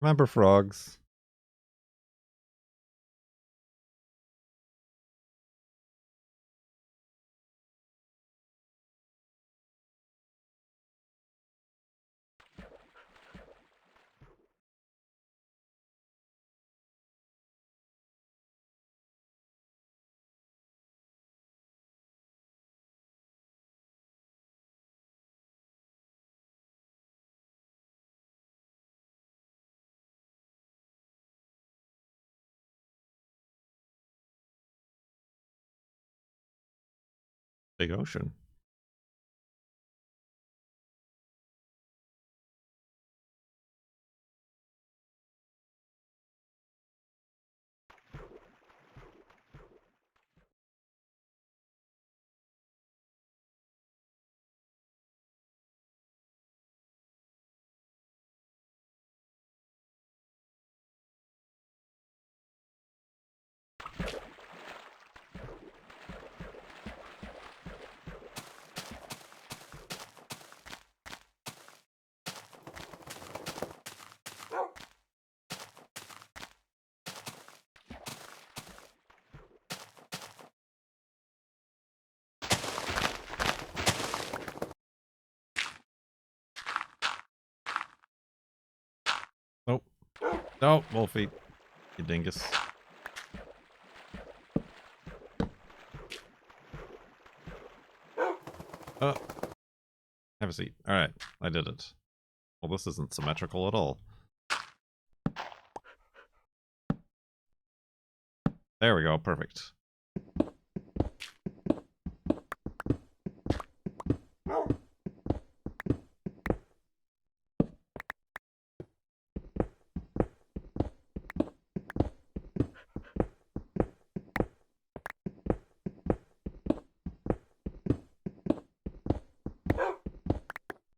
Remember frogs? Big ocean. Nope. No, Wolfie. You dingus. Oh. Have a seat. Alright, I did it. Well, this isn't symmetrical at all. There we go, perfect.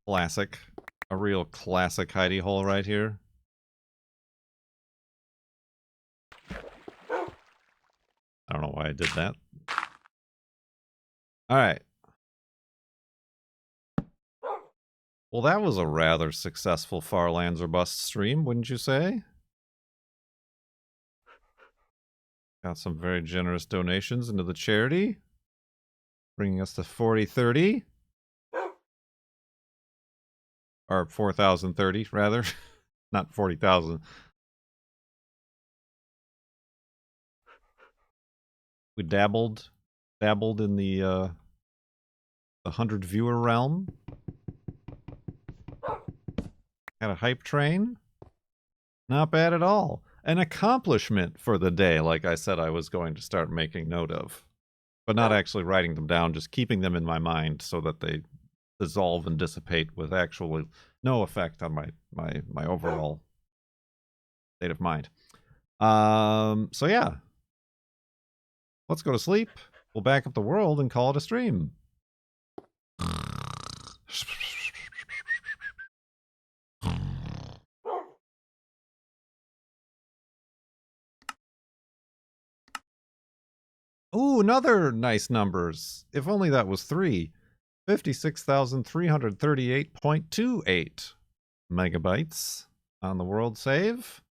Classic. A real classic hidey-hole right here. I don't know why I did that. Alright. Well, that was a rather successful Farlands or Bust stream, wouldn't you say? Got some very generous donations into the charity. Bringing us to 4030. Or 4,030, rather. Not 40,000. We dabbled in the 100 viewer realm. Had a hype train. Not bad at all. An accomplishment for the day, like I said I was going to start making note of. but not actually writing them down, just keeping them in my mind so that they dissolve and dissipate with actually no effect on my overall state of mind. So yeah, let's go to sleep. We'll back up the world and call it a stream. Ooh, another nice numbers. If only that was 3. 56,338.28 megabytes on the world save.